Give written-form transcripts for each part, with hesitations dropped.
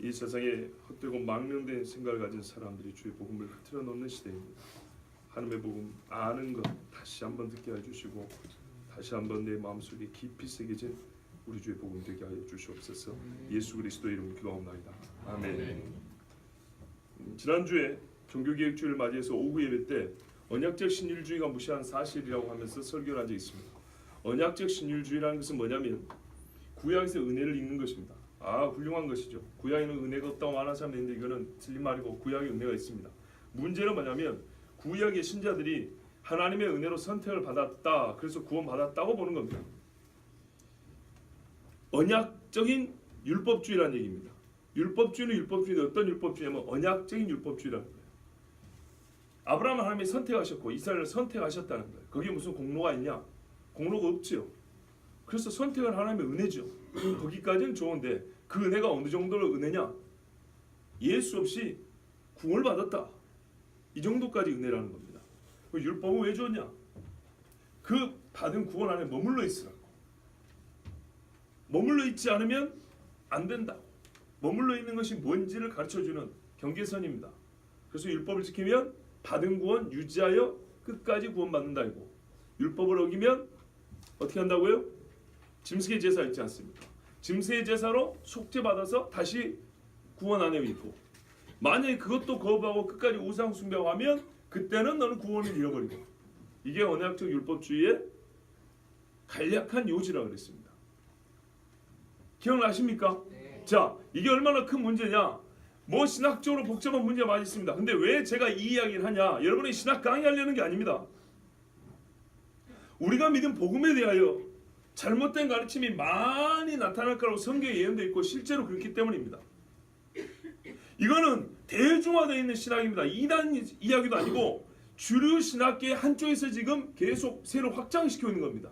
이 세상에 헛되고 망령된 생각을 가진 사람들이 주의 복음을 흐트러 놓는 시대입니다. 하나님의 복음 아는 것 다시 한번 듣게 해주시고 다시 한번 내 마음속에 깊이 새겨진 우리 주의 복음 되게 하여 주시옵소서. 예수 그리스도 이름으로 기도하옵나이다. 아멘. 지난주에 종교개혁주의를 맞이해서 오후 예배 때 언약적 신율주의가 무시한 사실이라고 하면서 설교를 한 적이 있습니다. 언약적 신율주의라는 것은 뭐냐면 구약에서 은혜를 읽는 것입니다. 훌륭한 것이죠. 구약에는 은혜가 없다고 말하는 사람이 있는데 이거는 틀린 말이고 구약에 은혜가 있습니다. 문제는 뭐냐면 구약의 신자들이 하나님의 은혜로 선택을 받았다, 그래서 구원받았다고 보는 겁니다. 언약적인 율법주의라는 얘기입니다. 율법주의는 율법주의인데 어떤 율법주의냐면 언약적인 율법주의라는 거예요. 아브라함을 하나님이 선택하셨고 이스라엘을 선택하셨다는 거예요. 거기에 무슨 공로가 있냐? 공로가 없지요. 그래서 선택은 하나님의 은혜죠. 거기까지는 좋은데 그 은혜가 어느 정도로 은혜냐? 예수 없이 구원을 받았다. 이 정도까지 은혜라는 겁니다. 율법은 왜 줬냐? 그 받은 구원 안에 머물러 있으라고. 머물러 있지 않으면 안 된다고. 머물러 있는 것이 뭔지를 가르쳐주는 경계선입니다. 그래서 율법을 지키면 받은 구원 유지하여 끝까지 구원받는다고. 율법을 어기면 어떻게 한다고요? 짐승의 제사 있지 않습니까? 짐승의 제사로 속죄받아서 다시 구원 안에 있고, 만약에 그것도 거부하고 끝까지 우상 숭배하면 그때는 너는 구원을 잃어버리고. 이게 언약적 율법주의의 간략한 요지라고 그랬습니다. 기억나십니까? 네. 자, 이게 얼마나 큰 문제냐? 뭐 신학적으로 복잡한 문제가 많이 있습니다. 근데 왜 제가 이 이야기를 하냐? 여러분이 신학 강의하려는 게 아닙니다. 우리가 믿은 복음에 대하여 잘못된 가르침이 많이 나타날 거라고 성경에 예언되어 있고 실제로 그렇기 때문입니다. 이거는 대중화되어 있는 신학입니다. 이단 이야기도 아니고 주류 신학계의 한쪽에서 지금 계속 새로 확장시키고 있는 겁니다.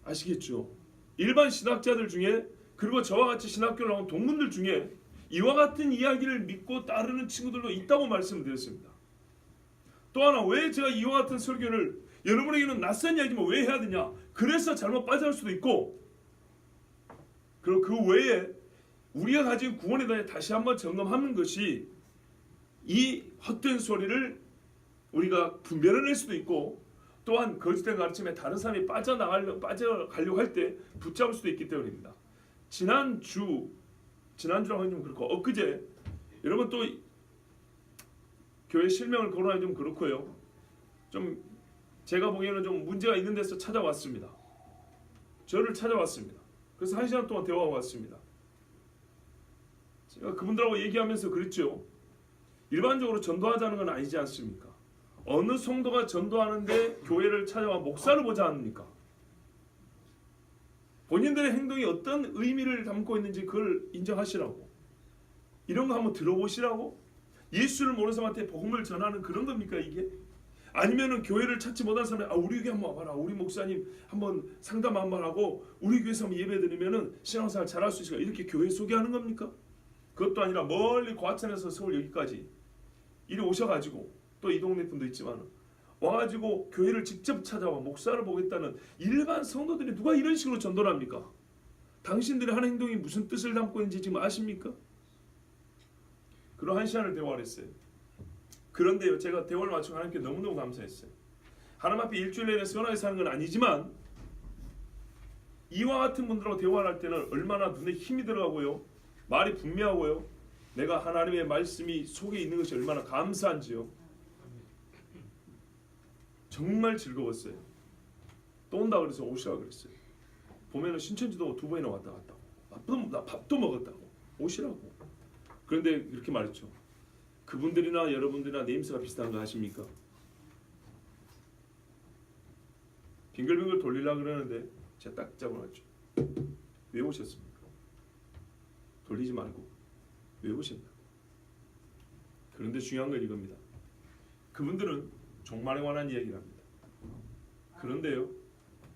아시겠죠? 일반 신학자들 중에, 그리고 저와 같이 신학교를 나온 동문들 중에 이와 같은 이야기를 믿고 따르는 친구들도 있다고 말씀드렸습니다. 또 하나, 왜 제가 이와 같은 설교를 여러분에게는 낯선 이야기지만 왜 해야 되냐? 그래서 잘못 빠져갈 수도 있고, 그리고 그 외에 우리가 가진 구원에 대해 다시 한번 점검하는 것이 이 헛된 소리를 우리가 분별해낼 수도 있고, 또한 거짓된 가르침에 다른 사람이 빠져가려고 할 때 붙잡을 수도 있기 때문입니다. 지난주라고 하면 좀 그렇고 엊그제 여러분 또 교회 실명을 거론하기 좀 그렇고요. 좀 제가 보기에는 좀 문제가 있는 데서 찾아왔습니다. 저를 찾아왔습니다. 그래서 1시간 동안 대화하고 왔습니다. 제가 그분들하고 얘기하면서 그랬죠. 일반적으로 전도하자는 건 아니지 않습니까? 어느 성도가 전도하는데 교회를 찾아와 목사를 보자 합니까? 본인들의 행동이 어떤 의미를 담고 있는지 그걸 인정하시라고. 이런 거 한번 들어보시라고. 예수를 모르는 사람한테 복음을 전하는 그런 겁니까 이게? 아니면은 교회를 찾지 못한 사람이 우리 교회 한번 와봐라. 우리 목사님 한번 상담 한번 하고 우리 교회에서 한번 예배 드리면은 신앙생활 잘할 수 있을까? 이렇게 교회 소개하는 겁니까? 그것도 아니라 멀리 과천에서 서울 여기까지 이리 오셔가지고, 또 이 동네 분도 있지만 와가지고 교회를 직접 찾아와 목사를 보겠다는 일반 성도들이 누가 이런 식으로 전도를 합니까? 당신들의 하는 행동이 무슨 뜻을 담고 있는지 지금 아십니까? 그런 1시간을 대화를 했어요. 그런데요, 제가 대화를 마치고 하나님께 너무너무 감사했어요. 하나님 앞에 일주일 내내 선하게 사는 건 아니지만 이와 같은 분들하고 대화를 할 때는 얼마나 눈에 힘이 들어가고요, 말이 분명하고요, 내가 하나님의 말씀이 속에 있는 것이 얼마나 감사한지요. 정말 즐거웠어요. 또 온다 그래서 오시라 그랬어요. 보면은 신천지도 2번이나 왔다 갔다고. 밥도 먹었다고. 오시라고. 그런데 이렇게 말했죠. 그분들이나 여러분들이나 네임새가 비슷한 거 아십니까? 빙글빙글 돌리려고 그러는데 제가 딱 잡아놨죠. 왜 오셨습니까? 돌리지 말고 왜 오셨나? 그런데 중요한 건 이겁니다. 그분들은 종말에 관한 이야기를 합니다. 그런데요,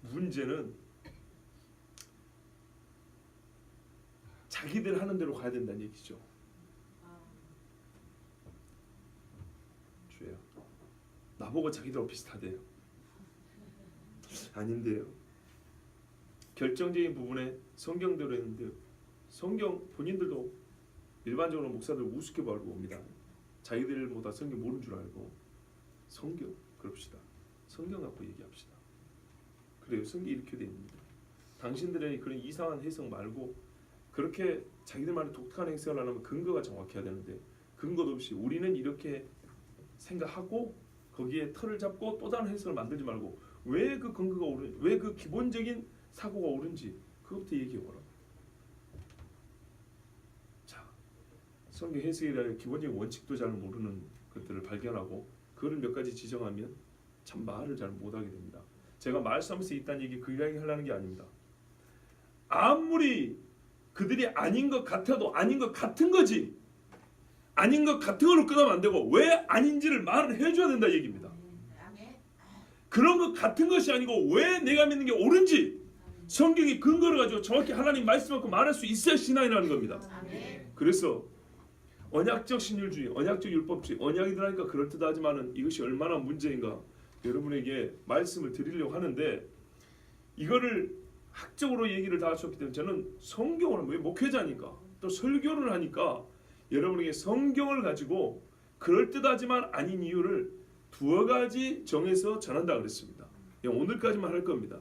문제는 자기들 하는 대로 가야 된다는 얘기죠. 주예요. 나보고 자기들하고 비슷하대요. 아닌데요. 결정적인 부분에 성경대로 했는데요. 성경 본인들도 일반적으로 목사들 우습게 바라고 봅니다. 자기들보다 성경 모르는 줄 알고 성경 그럽시다. 성경 갖고 얘기합시다. 그래요. 성경이 이렇게 되어 있습니다. 당신들의 그런 이상한 해석 말고 그렇게 자기들만의 독특한 해석을 하려면 근거가 정확해야 되는데 근거도 없이 우리는 이렇게 생각하고 거기에 틀을 잡고 또 다른 해석을 만들지 말고 왜 그 근거가 옳은, 왜 그 기본적인 사고가 옳은지 그것부터 얘기해 보라고. 자, 성경 해석에 대한 기본적인 원칙도 잘 모르는 것들을 발견하고 그걸 몇 가지 지정하면 참 말을 잘 못하게 됩니다. 제가 말씀하면서 있다는 얘기 그 이야기 하려는 게 아닙니다. 아무리 그들이 아닌 것 같아도 아닌 것 같은 거지 아닌 것 같은 걸로 끊으면 안 되고 왜 아닌지를 말을 해줘야 된다 얘기입니다. 그런 것 같은 것이 아니고 왜 내가 믿는 게 옳은지 성경이 근거를 가지고 정확히 하나님 말씀만큼 말할 수 있어야 신앙이라는 겁니다. 그래서 언약적 신율주의, 언약적 율법주의, 언약이 들어가니까 그럴듯하지만은 이것이 얼마나 문제인가 여러분에게 말씀을 드리려고 하는데 이거를 학적으로 얘기를 다 하셨기 때문에 저는 성경을 왜 목회자니까 또 설교를 하니까 여러분에게 성경을 가지고 그럴듯하지만 아닌 이유를 두어 가지 정해서 전한다 그랬습니다. 오늘까지만 할 겁니다.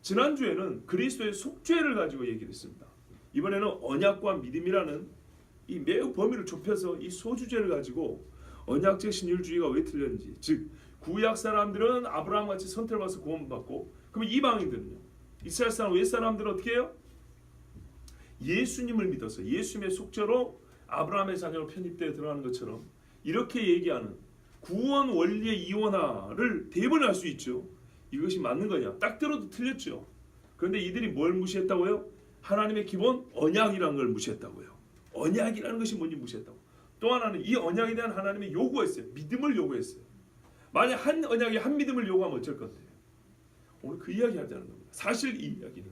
지난주에는 그리스도의 속죄를 가지고 얘기를 했습니다. 이번에는 언약과 믿음이라는 이 매우 범위를 좁혀서 이 소주제를 가지고 언약적 신율주의가 왜 틀렸는지, 즉 구약 사람들은 아브라함같이 선택을 받아서 구원받고 그러면 이방인들은요, 이스라엘 사람, 외 사람들은 어떻게 해요? 예수님을 믿어서 예수님의 속죄로 아브라함의 자녀로 편입되어 들어가는 것처럼 이렇게 얘기하는 구원 원리의 이원화를 대번에 할 수 있죠. 이것이 맞는 거냐? 딱 들어도 틀렸죠. 그런데 이들이 뭘 무시했다고요? 하나님의 기본 언약이라는 걸 무시했다고요. 언약이라는 것이 뭔지 무시했다고. 또 하나는 이 언약에 대한 하나님의 요구가 있어요. 믿음을 요구했어요. 만약 한 언약에 한 믿음을 요구하면 어쩔 건데? 오늘 그 이야기 하자는 겁니다. 사실 이 이야기는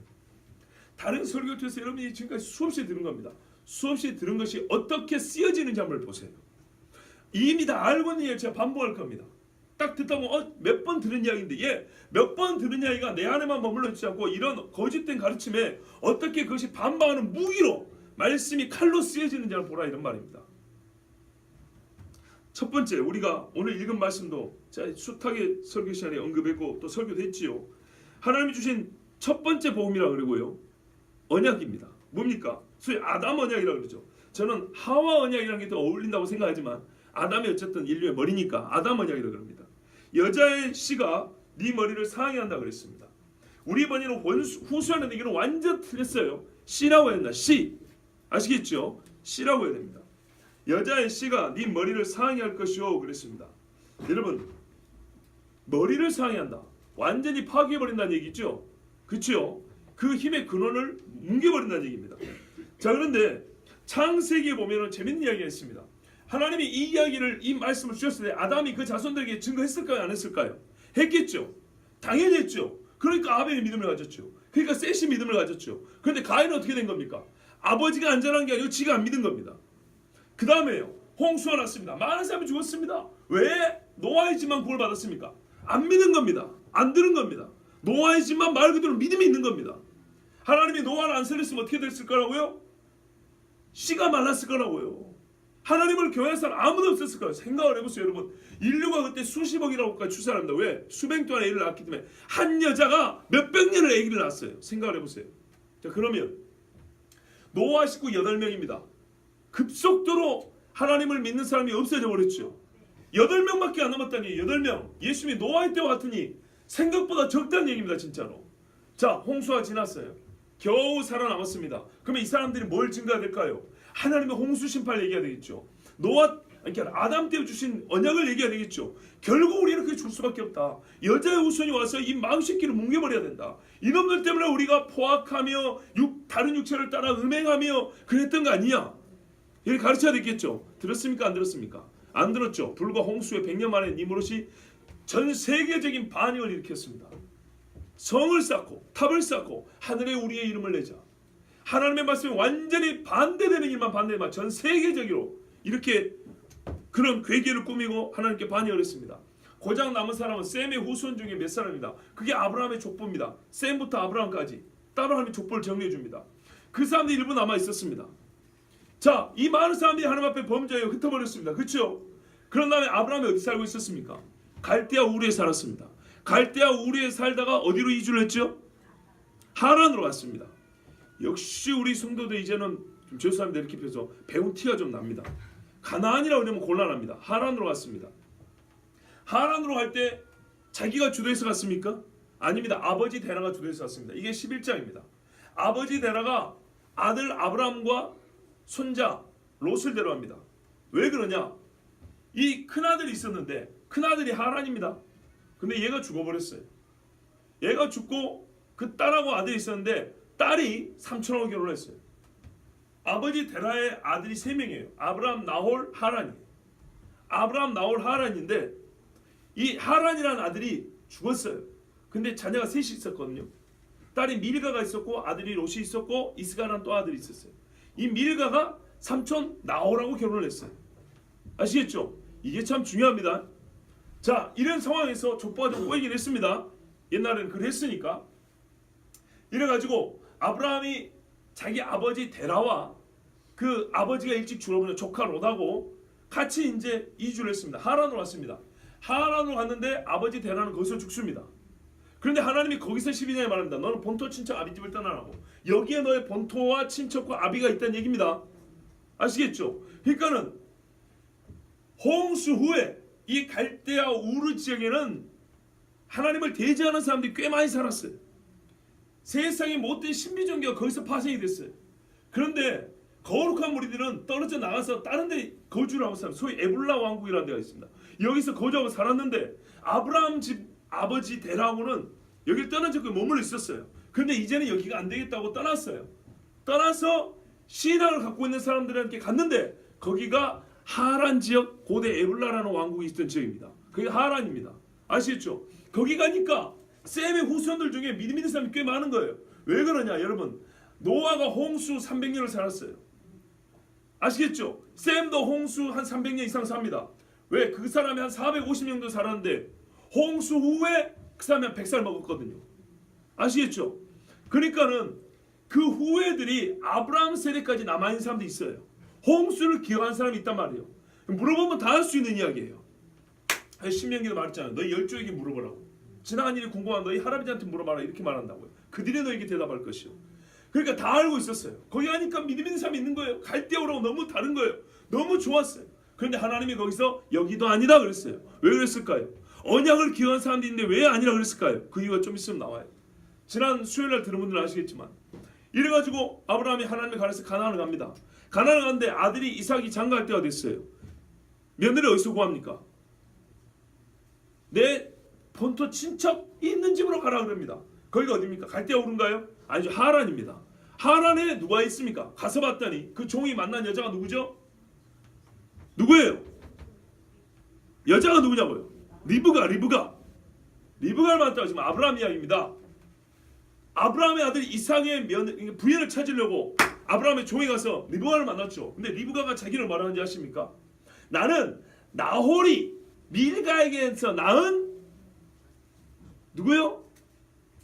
다른 설교 통해서 여러분이 지금까지 수없이 들은 겁니다. 수없이 들은 것이 어떻게 쓰여지는지 한번 보세요. 이미 다 알고 있는 이야기 제가 반복할 겁니다. 딱 듣다 보면 몇 번 들은 이야기인데 몇 번 들은 이야기가 내 안에만 머물러 있지 않고 이런 거짓된 가르침에 어떻게 그것이 반박하는 무기로 말씀이 칼로 쓰여지는지 한번 보라 이런 말입니다. 첫 번째 우리가 오늘 읽은 말씀도 제가 숱하게 설교 시간에 언급했고 또 설교도 했지요. 하나님이 주신 첫 번째 복음이라 그러고요. 언약입니다. 뭡니까? 소위 아담 언약이라고 그러죠. 저는 하와 언약이라는 게 더 어울린다고 생각하지만 아담이 어쨌든 인류의 머리니까 아담 언약이라고 그럽니다. 여자의 씨가 네 머리를 상하게 한다 그랬습니다. 우리 번역은 후수하는 얘기는 완전 틀렸어요. 씨라고 해야 된다. 씨. 아시겠죠? 씨라고 해야 됩니다. 여자의 씨가 네 머리를 상하게 할 것이오 그랬습니다. 여러분 머리를 상하게 한다. 완전히 파괴해버린다는 얘기죠. 그렇죠? 그 힘의 근원을 뭉개버린다는 얘기입니다. 자 그런데 창세기에 보면 재밌는 이야기가 있습니다. 하나님이 이 이야기를 이 말씀을 주셨을 때 아담이 그 자손들에게 증거했을까요? 안 했을까요? 했겠죠. 당연히 했죠. 그러니까 아벨이 믿음을 가졌죠. 그러니까 셋이 믿음을 가졌죠. 그런데 가인은 어떻게 된 겁니까? 아버지가 안전한 게 아니고 지가 안 믿은 겁니다. 그 다음에요. 홍수가 났습니다. 많은 사람이 죽었습니다. 왜 노아의 집만 구원을 받았습니까? 안 믿은 겁니다. 안 들은 겁니다. 노아의 집만 말 그대로 믿음이 있는 겁니다. 하나님이 노아를 안 살렸으면 어떻게 됐을 거라고요? 씨가 말랐을 거라고요. 하나님을 교회할 사람 아무도 없었을 거예요. 생각을 해보세요 여러분. 인류가 그때 수십억이라고까지 출산합니다. 왜? 수백 동안 애를 낳았기 때문에 한 여자가 몇백 년을 애기를 낳았어요. 생각을 해보세요. 자 그러면 노아 식구 8명입니다. 급속도로 하나님을 믿는 사람이 없어져 버렸죠. 8명밖에 안 남았다니. 8명. 예수님이 노아의 때와 같으니 생각보다 적다는 얘기입니다. 진짜로. 자 홍수가 지났어요. 겨우 살아남았습니다. 그러면 이 사람들이 뭘 증거해야 될까요? 하나님의 홍수 심판을 얘기해야 되겠죠. 그러니까 아담 때 주신 언약을 얘기해야 되겠죠. 결국 우리는 그게 줄 수밖에 없다. 여자의 후손이 와서 이 망식기를 뭉개버려야 된다. 이놈들 때문에 우리가 포악하며 다른 육체를 따라 음행하며 그랬던 거 아니냐. 이렇게 가르쳐야 되겠죠. 들었습니까? 안 들었습니까? 안 들었죠. 불과 홍수의 100년 만에 니무롯이 전 세계적인 반역을 일으켰습니다. 성을 쌓고 탑을 쌓고 하늘에 우리의 이름을 내자. 하나님의 말씀에 완전히 반대되는 일만 반대만 전 세계적으로 이렇게 그런 괴계를 꾸미고 하나님께 반역을 했습니다. 고작 남은 사람은 셈의 후손 중에 몇 사람입니다. 그게 아브라함의 족보입니다. 셈부터 아브라함까지 따로 하나님의 족보를 정리해 줍니다. 그 사람들이 일부 남아 있었습니다. 자, 이 많은 사람들이 하나님 앞에 범죄에 흩어버렸습니다. 그렇죠? 그런 다음에 아브라함이 어디 살고 있었습니까? 갈대아 우르에 살았습니다. 갈대아 우르에 살다가 어디로 이주를 했죠? 하란으로 갔습니다. 역시 우리 성도들 이제는 좀 죄송합니다. 이렇게 펴서 배운 티가 좀 납니다. 가나안이라고 그러면 곤란합니다. 하란으로 갔습니다. 하란으로 갈 때 자기가 주도해서 갔습니까? 아닙니다. 아버지 데라가 주도해서 갔습니다. 이게 11장입니다. 아버지 데라가 아들 아브라함과 손자 롯을 데려갑니다. 왜 그러냐? 이 큰아들이 있었는데 큰아들이 하란입니다. 근데 얘가 죽어버렸어요. 얘가 죽고 그 딸하고 아들이 있었는데 딸이 삼촌하고 결혼했어요. 아버지 데라의 아들이 3명이에요. 아브라함, 나홀, 하란이에요. 아브라함, 나홀, 하란인데 이 하란이라는 아들이 죽었어요. 근데 자녀가 셋이 있었거든요. 딸이 밀가가 있었고 아들이 롯이 있었고 이스가라는 또 아들이 있었어요. 이 밀가가 삼촌 나홀하고 결혼을 했어요. 아시겠죠? 이게 참 중요합니다. 자, 이런 상황에서 족보가 좀 꼬이긴 했습니다. 옛날에는 그랬으니까. 이래가지고 아브라함이 자기 아버지 데라와 그 아버지가 일찍 죽어버린 조카 롯하고 같이 이제 이주를 했습니다. 하란으로 왔습니다. 하란으로 갔는데 아버지 데라는 거기서 죽습니다. 그런데 하나님이 거기서 12장에 말합니다. 너는 본토 친척 아비집을 떠나라고. 여기에 너의 본토와 친척과 아비가 있다는 얘기입니다. 아시겠죠? 그러니까는 홍수 후에 이 갈대아 우르 지역에는 하나님을 대지하는 사람들이 꽤 많이 살았어요. 세상의 못된 신비종교가 거기서 파생이 됐어요. 그런데 거룩한 무리들은 떨어져 나가서 다른 데 거주를 하고 살아요. 소위 에불라 왕국이라는 데가 있습니다. 여기서 거주하고 살았는데 아브라함 집 아버지 데라하고는 여기를 떠나서 머물러 있었어요. 그런데 이제는 여기가 안 되겠다고 떠났어요. 떠나서 신앙을 갖고 있는 사람들한테 갔는데 거기가 하란 지역, 고대 에불라라는 왕국이 있던 지역입니다. 그게 하란입니다. 아시겠죠? 거기 가니까 셈의 후손들 중에 믿음 있는 사람이 꽤 많은 거예요. 왜 그러냐 여러분, 노아가 홍수 300년을 살았어요. 아시겠죠? 셈도 홍수 한 300년 이상 삽니다. 왜? 그 사람이 한 450년 정도 살았는데 홍수 후에 그 사람이 한 100살 먹었거든요. 아시겠죠? 그러니까는 그 후예들이 아브라함 세대까지 남아있는 사람도 있어요. 홍수를 기억하는 사람이 있단 말이에요. 물어보면 다 할 수 있는 이야기예요. 신명기도 말했잖아요. 너희 열조에게 물어보라고. 지나간 일이 궁금한 너희 할아버지한테 물어봐라 이렇게 말한다고요. 그들이 너에게 대답할 것이요. 그러니까 다 알고 있었어요. 거기 가니까 믿음 있는 사람이 있는 거예요. 갈대아우라고 너무 다른 거예요. 너무 좋았어요. 그런데 하나님이 거기서 여기도 아니다 그랬어요. 왜 그랬을까요? 언약을 기억한 사람들이 있는데 왜 아니라 그랬을까요? 그 이유가 좀 있으면 나와요. 지난 수요일날 들은 분들은 아시겠지만 이래가지고 아브라함이 하나님을 가려서 가나안을 갑니다. 가나안을 가는데 아들이 이삭이 장가갈 때가 됐어요. 며느리 어디서 구합니까? 내 본토 친척 있는 집으로 가라 그럽니다. 거기가 어디입니까? 갈대아 우른가요? 아니죠. 하란입니다. 하란에 누가 있습니까? 가서 봤더니 그 종이 만난 여자가 누구죠? 누구예요? 여자가 누구냐고요? 리브가를 만났다고 지금 아브라함 이야기입니다. 아브라함의 아들 이삭의 부인을 찾으려고 아브라함의 종이 가서 리브가를 만났죠. 근데 리브가가 자기를 뭐라는지 아십니까? 나는 나홀이 밀가에게서 낳은 누구요?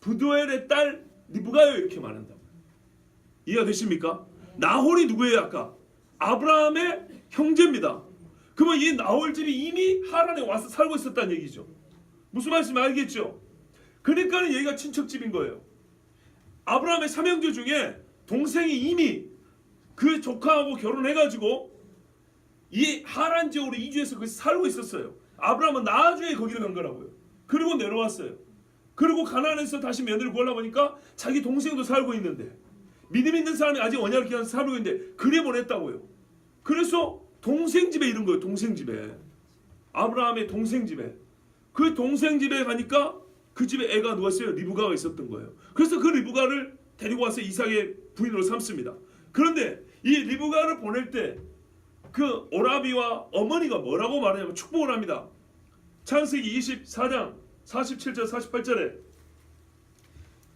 부두엘의 딸 리브가요 이렇게 말한다고. 이해가 되십니까? 나홀이 누구예요? 아까 아브라함의 형제입니다. 그러면 이 나홀 집이 이미 하란에 와서 살고 있었다는 얘기죠. 무슨 말씀인지 알겠죠? 그러니까 여기가 친척집인 거예요. 아브라함의 삼형제 중에 동생이 이미 그 조카하고 결혼해가지고 이 하란 지역으로 이주해서 거기서 살고 있었어요. 아브라함은 나중에 거기를 간 거라고요. 그리고 내려왔어요. 그리고 가나안에서 다시 며느리를 구하려 보니까 자기 동생도 살고 있는데 믿음 있는 사람이 아직 언약을 기하면서 살고 있는데 그래 보냈다고요. 그래서 동생 집에 이른 거예요. 동생 집에. 아브라함의 동생 집에. 그 동생 집에 가니까 그 집에 애가 누웠어요. 리브가가 있었던 거예요. 그래서 그 리브가를 데리고 와서 이삭의 부인으로 삼습니다. 그런데 이 리브가를 보낼 때 그 오라비와 어머니가 뭐라고 말하냐면 축복을 합니다. 창세기 24장 47절 48절에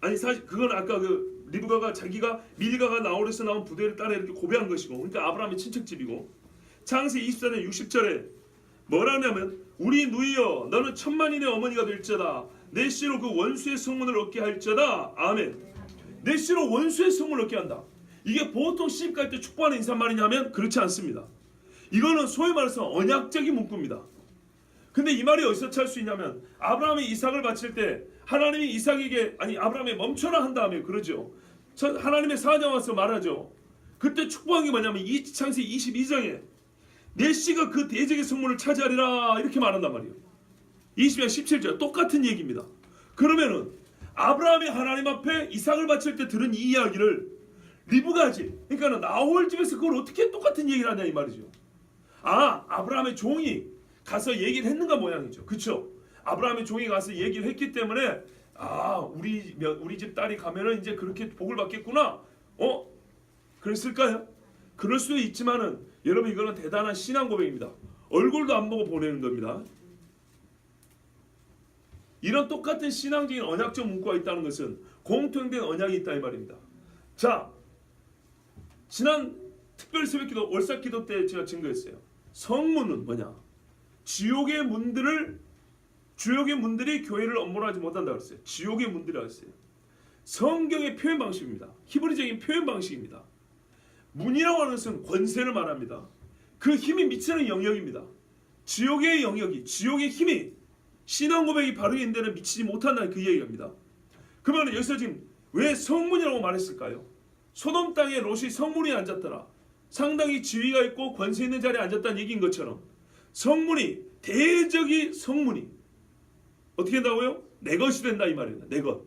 아니 사실 그건 아까 그 리브가가 자기가 밀가가 나홀에서 나온 부대를 따라 이렇게 고백한 것이고 그러니까 아브라함의 친척집이고 창세기 24장 60절에 뭐라냐면 우리 누이여 너는 천만인의 어머니가 될지어다 내 씨로 그 원수의 성문을 얻게 할지어다. 아멘. 내 씨로 원수의 성문을 얻게 한다. 이게 보통 시집갈 때 축복하는 인사말이냐면 그렇지 않습니다. 이거는 소위 말해서 언약적인 문구입니다. 근데 이 말이 어디서 찾을 수 있냐면 아브라함이 이삭을 바칠 때 하나님이 이삭에게 아브라함이 멈춰라 한 다음에 그러죠. 하나님의 사자 와서 말하죠. 그때 축복한 게 뭐냐면 창세기 22장에 내 씨가 그 대적의 성문을 차지하리라 이렇게 말한단 말이에요. 20장 17절 똑같은 얘기입니다. 그러면은 아브라함이 하나님 앞에 이삭을 바칠 때 들은 이 이야기를 리브가지 그러니까 나홀 집에서 그걸 어떻게 똑같은 얘기를 하냐 이 말이죠. 아브라함의 종이 가서 얘기를 했는가 모양이죠. 그렇죠? 아브라함의 종이 가서 얘기를 했기 때문에 우리 집 딸이 가면은 이제 그렇게 복을 받겠구나. 그랬을까요? 그럴 수도 있지만은 여러분 이거는 대단한 신앙 고백입니다. 얼굴도 안 보고 보내는 겁니다. 이런 똑같은 신앙적인 언약적 문구가 있다는 것은 공통된 언약이 있다 이 말입니다. 자, 지난 특별 새벽기도 월삭기도 때 제가 증거했어요. 성문은 뭐냐? 지옥의 문들이 교회를 엄몰하지 못한다 그랬어요. 지옥의 문들이라고 했어요. 성경의 표현 방식입니다. 히브리적인 표현 방식입니다. 문이라고 하는 것은 권세를 말합니다. 그 힘이 미치는 영역입니다. 지옥의 영역이, 지옥의 힘이 신앙 고백이 바르게 있는 데는 미치지 못한다는 그 얘기입니다. 그러면 여기서 지금 왜 성문이라고 말했을까요? 소돔 땅에 롯이 성문에 앉았더라. 상당히 지위가 있고 권세 있는 자리에 앉았다는 얘기인 것처럼 성문이 대적이 성문이 어떻게 된다고요? 내 것이 된다 이 말입니다. 내 것.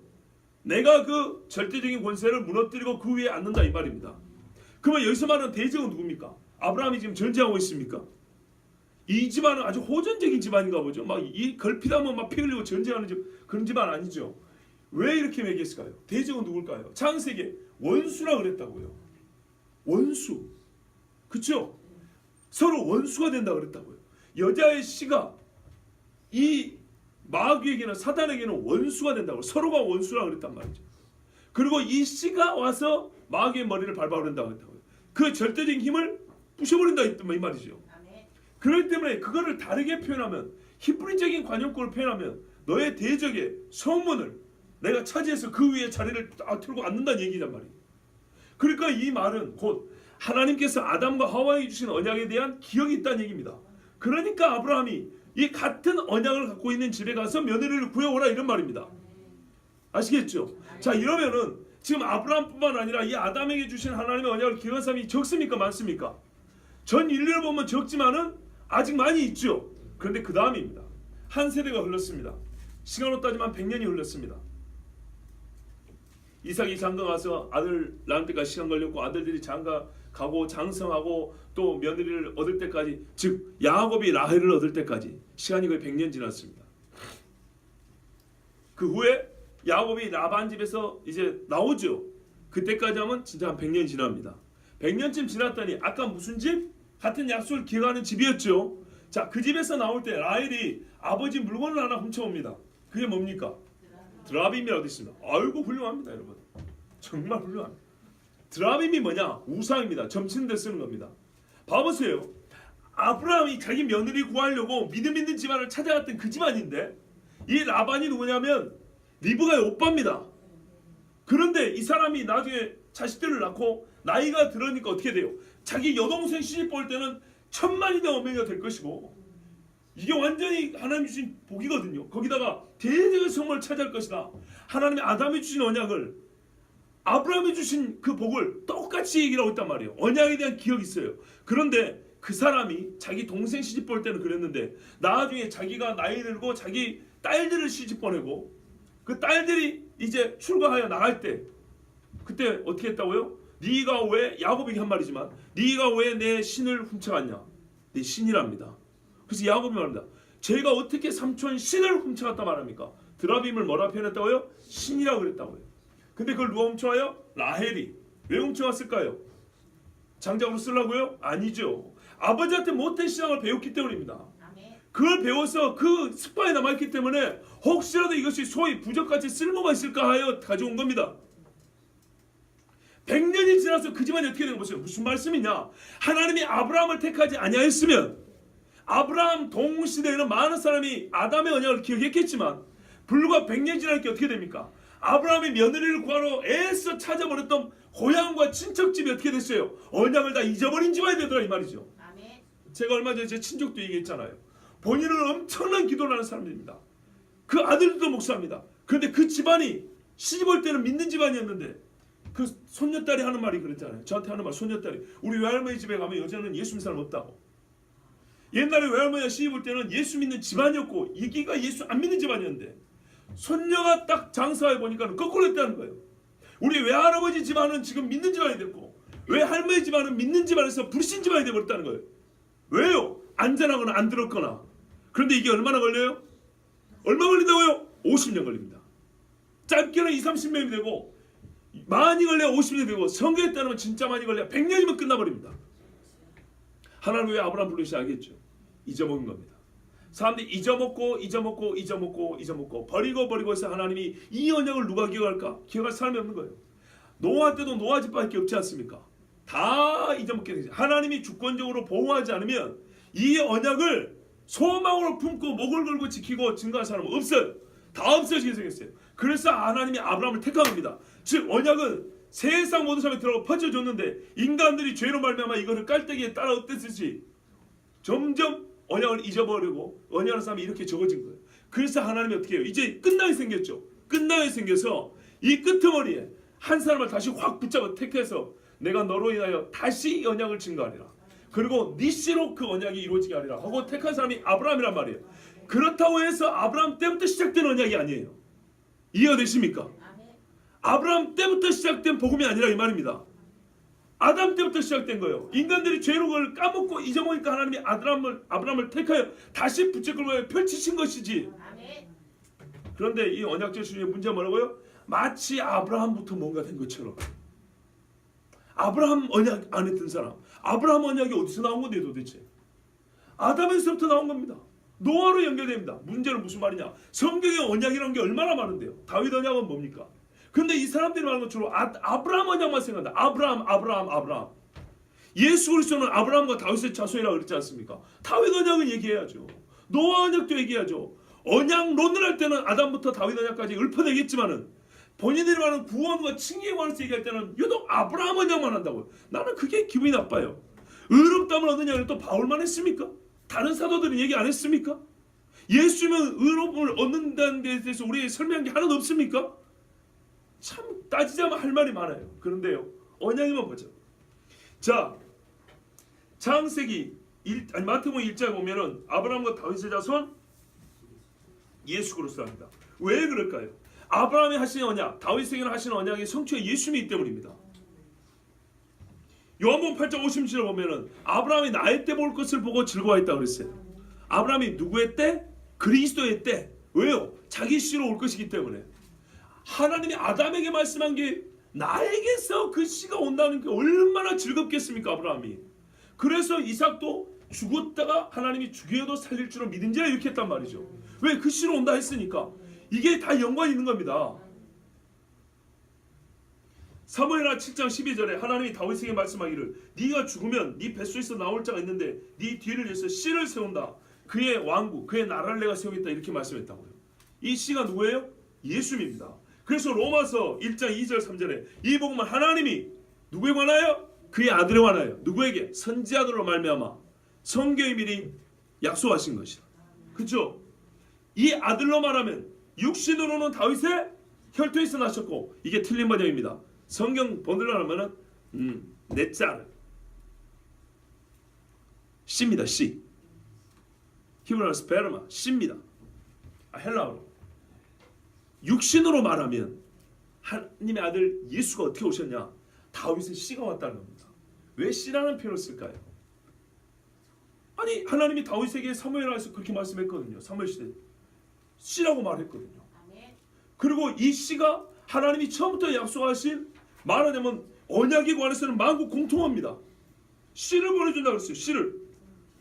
내가 그 절대적인 권세를 무너뜨리고 그 위에 앉는다 이 말입니다. 그러면 여기서 말하는 대적은 누굽니까? 아브라함이 지금 전쟁하고 있습니까? 이 집안은 아주 호전적인 집안인가 보죠. 막 이 걸핏하면 막 피 흘리고 전쟁하는 그런 집안 아니죠. 왜 이렇게 매겼을까요? 대적은 누굴까요? 창세기에 원수라 그랬다고요. 원수. 그렇죠? 서로 원수가 된다 그랬다고요. 여자의 씨가 이 마귀에게는 사단에게는 원수가 된다고 서로가 원수라 그랬단 말이죠. 그리고 이 씨가 와서 마귀의 머리를 밟아버린다고 했다고요. 그 절대적인 힘을 부셔버린다 이 말이죠. 그렇기 때문에 그거를 다르게 표현하면 히브리적인 관용권을 표현하면 너의 대적의 성문을 내가 차지해서 그 위에 자리를 딱 틀고 앉는다는 얘기란 말이에요. 그러니까 이 말은 곧 하나님께서 아담과 하와에게 주신 언약에 대한 기억이 있다는 얘기입니다. 그러니까 아브라함이 이 같은 언약을 갖고 있는 집에 가서 며느리를 구해오라 이런 말입니다. 아시겠죠? 자, 이러면은 지금 아브라함뿐만 아니라 이 아담에게 주신 하나님의 언약을 기억한 사람이 적습니까? 많습니까? 전 인류를 보면 적지만은 아직 많이 있죠. 그런데 그 다음입니다. 한 세대가 흘렀습니다. 시간으로 따지면 100년이 흘렀습니다. 이삭이 장가 가서 아들 낳을 때까지 시간 걸렸고 아들들이 장가 가고 장성하고 또 며느리를 얻을 때까지 즉 야곱이 라헬을 얻을 때까지 시간이 거의 100년 지났습니다. 그 후에 야곱이 라반 집에서 이제 나오죠. 그때까지 하면 진짜 한 100년이 지납니다. 100년쯤 지났더니 아까 무슨 집? 같은 약속을 기억하는 집이었죠. 자, 그 집에서 나올 때 라헬이 아버지 물건을 하나 훔쳐옵니다. 그게 뭡니까? 드라빔이라고 되어 있습니다. 아이고 훌륭합니다 여러분. 정말 훌륭합니다. 드라빔이 뭐냐? 우상입니다. 점치는 데 쓰는 겁니다. 봐보세요. 아브라함이 자기 며느리 구하려고 믿음 있는 집안을 찾아갔던 그 집안인데 이 라반이 누구냐면 리브가의 오빠입니다. 그런데 이 사람이 나중에 자식들을 낳고 나이가 들으니까 어떻게 돼요? 자기 여동생 시집 볼 때는 천만이다 어명이가 될 것이고 이게 완전히 하나님이 주신 복이거든요. 거기다가 대적의 성문을 차지할 것이다. 하나님이 아담이 주신 언약을 아브라함이 주신 그 복을 똑같이 얘기를 하고 있단 말이에요. 언약에 대한 기억이 있어요. 그런데 그 사람이 자기 동생 시집 볼 때는 그랬는데 나중에 자기가 나이 들고 자기 딸들을 시집 보내고 그 딸들이 이제 출가하여 나갈 때 그때 어떻게 했다고요? 네가 왜 야곱에게 한 말이지만 네가 왜 내 신을 훔쳐갔냐? 내 신이랍니다. 그래서 야곱이 말합니다. 제가 어떻게 삼촌 신을 훔쳐갔다 말합니까? 드라빔을 뭐라 표현했다고요? 신이라고 그랬다고요. 근데 그걸 누가 훔쳐와요? 라헬이. 왜 훔쳐왔을까요? 장작으로 쓰려고요? 아니죠. 아버지한테 못된 신앙을 배웠기 때문입니다. 그걸 배워서 그 습관이 남아있기 때문에 혹시라도 이것이 소위 부적같이 쓸모가 있을까 하여 가져온 겁니다. 100년이 지나서 그 집안이 어떻게 되는 거죠? 무슨 말씀이냐? 하나님이 아브라함을 택하지 아니하였으면 아브라함 동시대에는 많은 사람이 아담의 언약을 기억했겠지만 불과 100년 지나니까 어떻게 됩니까? 아브라함이 며느리를 구하러 애써 찾아버렸던 고향과 친척집이 어떻게 됐어요? 언약을 다 잊어버린 집안이 되더라 이 말이죠. 아멘. 제가 얼마 전에 제 친족도 얘기했잖아요. 본인은 엄청난 기도를 하는 사람들입니다. 그 아들도 목사입니다. 그런데 그 집안이 시집올 때는 믿는 집안이었는데 그 손녀딸이 하는 말이 그랬잖아요. 저한테 하는 말, 손녀딸이 우리 외할머니 집에 가면 여자는 예수 믿는 사람 없다고. 옛날에 외할머니가 시집올 때는 예수 믿는 집안이었고 이기가 예수 안 믿는 집안이었는데 손녀가 딱 장사해 보니까 거꾸로 했다는 거예요. 우리 외할아버지 집안은 지금 믿는 집안이 됐고 외할머니 집안은 믿는 집안에서 불신 집안이 되어버렸다는 거예요. 왜요? 안전하거나 안 들었거나. 그런데 이게 얼마나 걸려요? 얼마 걸린다고요? 50년 걸립니다. 짧게는 20, 30년이 되고 많이 걸려야 50년이 되고 성경에 따르면 진짜 많이 걸려야 100년이면 끝나버립니다. 하나님 왜 아브라함 부르시지 알겠죠? 잊어먹은 겁니다. 사람들이 잊어먹고 버리고 해서 하나님이 이 언약을 누가 기억할까? 기억할 사람이 없는 거예요. 노아 때도 노아 집밖에 없지 않습니까? 다 잊어먹게 되죠. 하나님이 주권적으로 보호하지 않으면 이 언약을 소망으로 품고 목을 걸고 지키고 증거할 사람은 없어요. 다 없어지게 생겼어요. 그래서 하나님이 아브라함을 택한 겁니다. 즉 언약은 세상 모든 사람이 들어가 퍼져줬는데 인간들이 죄로 말미암아 이거를 깔때기에 따라 엎댔듯이 점점 언약을 잊어버리고 언약하는 사람이 이렇게 적어진 거예요. 그래서 하나님이 어떻게 해요? 이제 끝나게 생겼죠. 끝나게 생겨서 이 끄트머리에 한 사람을 다시 확 붙잡아 택해서 내가 너로 인하여 다시 언약을 증거하리라. 그리고 네 씨로 그 언약이 이루어지게 하리라 하고 택한 사람이 아브라함이란 말이에요. 그렇다고 해서 아브라함 때부터 시작된 언약이 아니에요. 이해가 되십니까? 아브라함 때부터 시작된 복음이 아니라 이 말입니다. 아담 때부터 시작된 거예요. 인간들이 죄로 그걸 까먹고 잊어먹으니까 하나님이 아브라함을 택하여 다시 붙잡고 펼치신 것이지. 그런데 이 언약적 주님의 문제가 뭐라고요? 마치 아브라함부터 뭔가 된 것처럼. 아브라함 언약 안에 든 사람. 아브라함 언약이 어디서 나온 건데 도대체? 아담에서부터 나온 겁니다. 노아로 연결됩니다. 문제는 무슨 말이냐? 성경에 언약이라는 게 얼마나 많은데요. 다윗 언약은 뭡니까? 그런데 이 사람들이 말하는 것처럼 아브라함 언약만 생각한다. 아브라함. 예수 그리스도는 아브라함과 다윗의 자손이라고 그랬지 않습니까? 다윗 언약은 얘기해야죠. 노아 언약도 얘기하죠. 언약론을 할 때는 아담부터 다윗 언약까지 읊어내겠지만은 본인들이 말하는 구원과 칭의에 관해서 얘기할 때는 유독 아브라함 언약만 한다고요. 나는 그게 기분이 나빠요. 의롭다함을 얻느냐는 또 바울만 했습니까? 다른 사도들은 얘기 안 했습니까? 예수면 의로움을 얻는다는 데 대해서 우리에게 설명한 게 하나도 없습니까? 참 따지자면 할 말이 많아요. 그런데요, 언약이만 보죠. 자, 창세기 마태복음 1장에 보면은 아브라함과 다윗의 자손 예수 그리스도입니다. 왜 그럴까요? 아브라함이 하신 언약, 다윗에게 하신 언약의 성취가 예수님이기 때문입니다. 요한복음 8장 57절 보면은 아브라함이 나의 때 볼 것을 보고 즐거워했다고 그랬어요. 아브라함이 누구의 때? 그리스도의 때. 왜요? 자기 씨로 올 것이기 때문에. 하나님이 아담에게 말씀한 게 나에게서 그 씨가 온다는 게 얼마나 즐겁겠습니까? 아브라함이. 그래서 이삭도 죽었다가 하나님이 죽여도 살릴 줄은 믿은지라 이렇게 했단 말이죠. 왜? 그 씨로 온다 했으니까. 이게 다 연관이 있는 겁니다. 사무엘하 7장 12절에 하나님이 다윗에게 말씀하기를 네가 죽으면 네 뱃속에서 나올 자가 있는데 네 뒤를 위해서 씨를 세운다. 그의 왕국, 그의 나라를 내가 세우겠다 이렇게 말씀했다고요. 이 씨가 누구예요? 예수님입니다. 그래서 로마서 1장 2절 3절에 이 복음은 하나님이 누구에 관하여? 그의 아들에 관하여. 누구에게? 선지자들로 말미암아 성경이 미리 약속하신 것이다. 그렇죠? 이 아들로 말하면 육신으로는 다윗의 혈통에서 나셨고 이게 틀린 번역입니다. 성경 번역을 하면은 넷자르 씨입니다. 씨. 히브리어로 스페르마 씨입니다. 헬라어로 육신으로 말하면 하나님의 아들 예수가 어떻게 오셨냐? 다윗의 씨가 왔다는 겁니다. 왜 씨라는 표현을 쓸까요? 아니 하나님이 다윗에게 사무엘하에서 그렇게 말씀했거든요. 사무엘 시대 씨라고 말했거든요. 그리고 이 씨가 하나님이 처음부터 약속하신 말하자면 언약에 관해서는 만국 공통합니다. 씨를 보내준다 그랬어요. 씨를.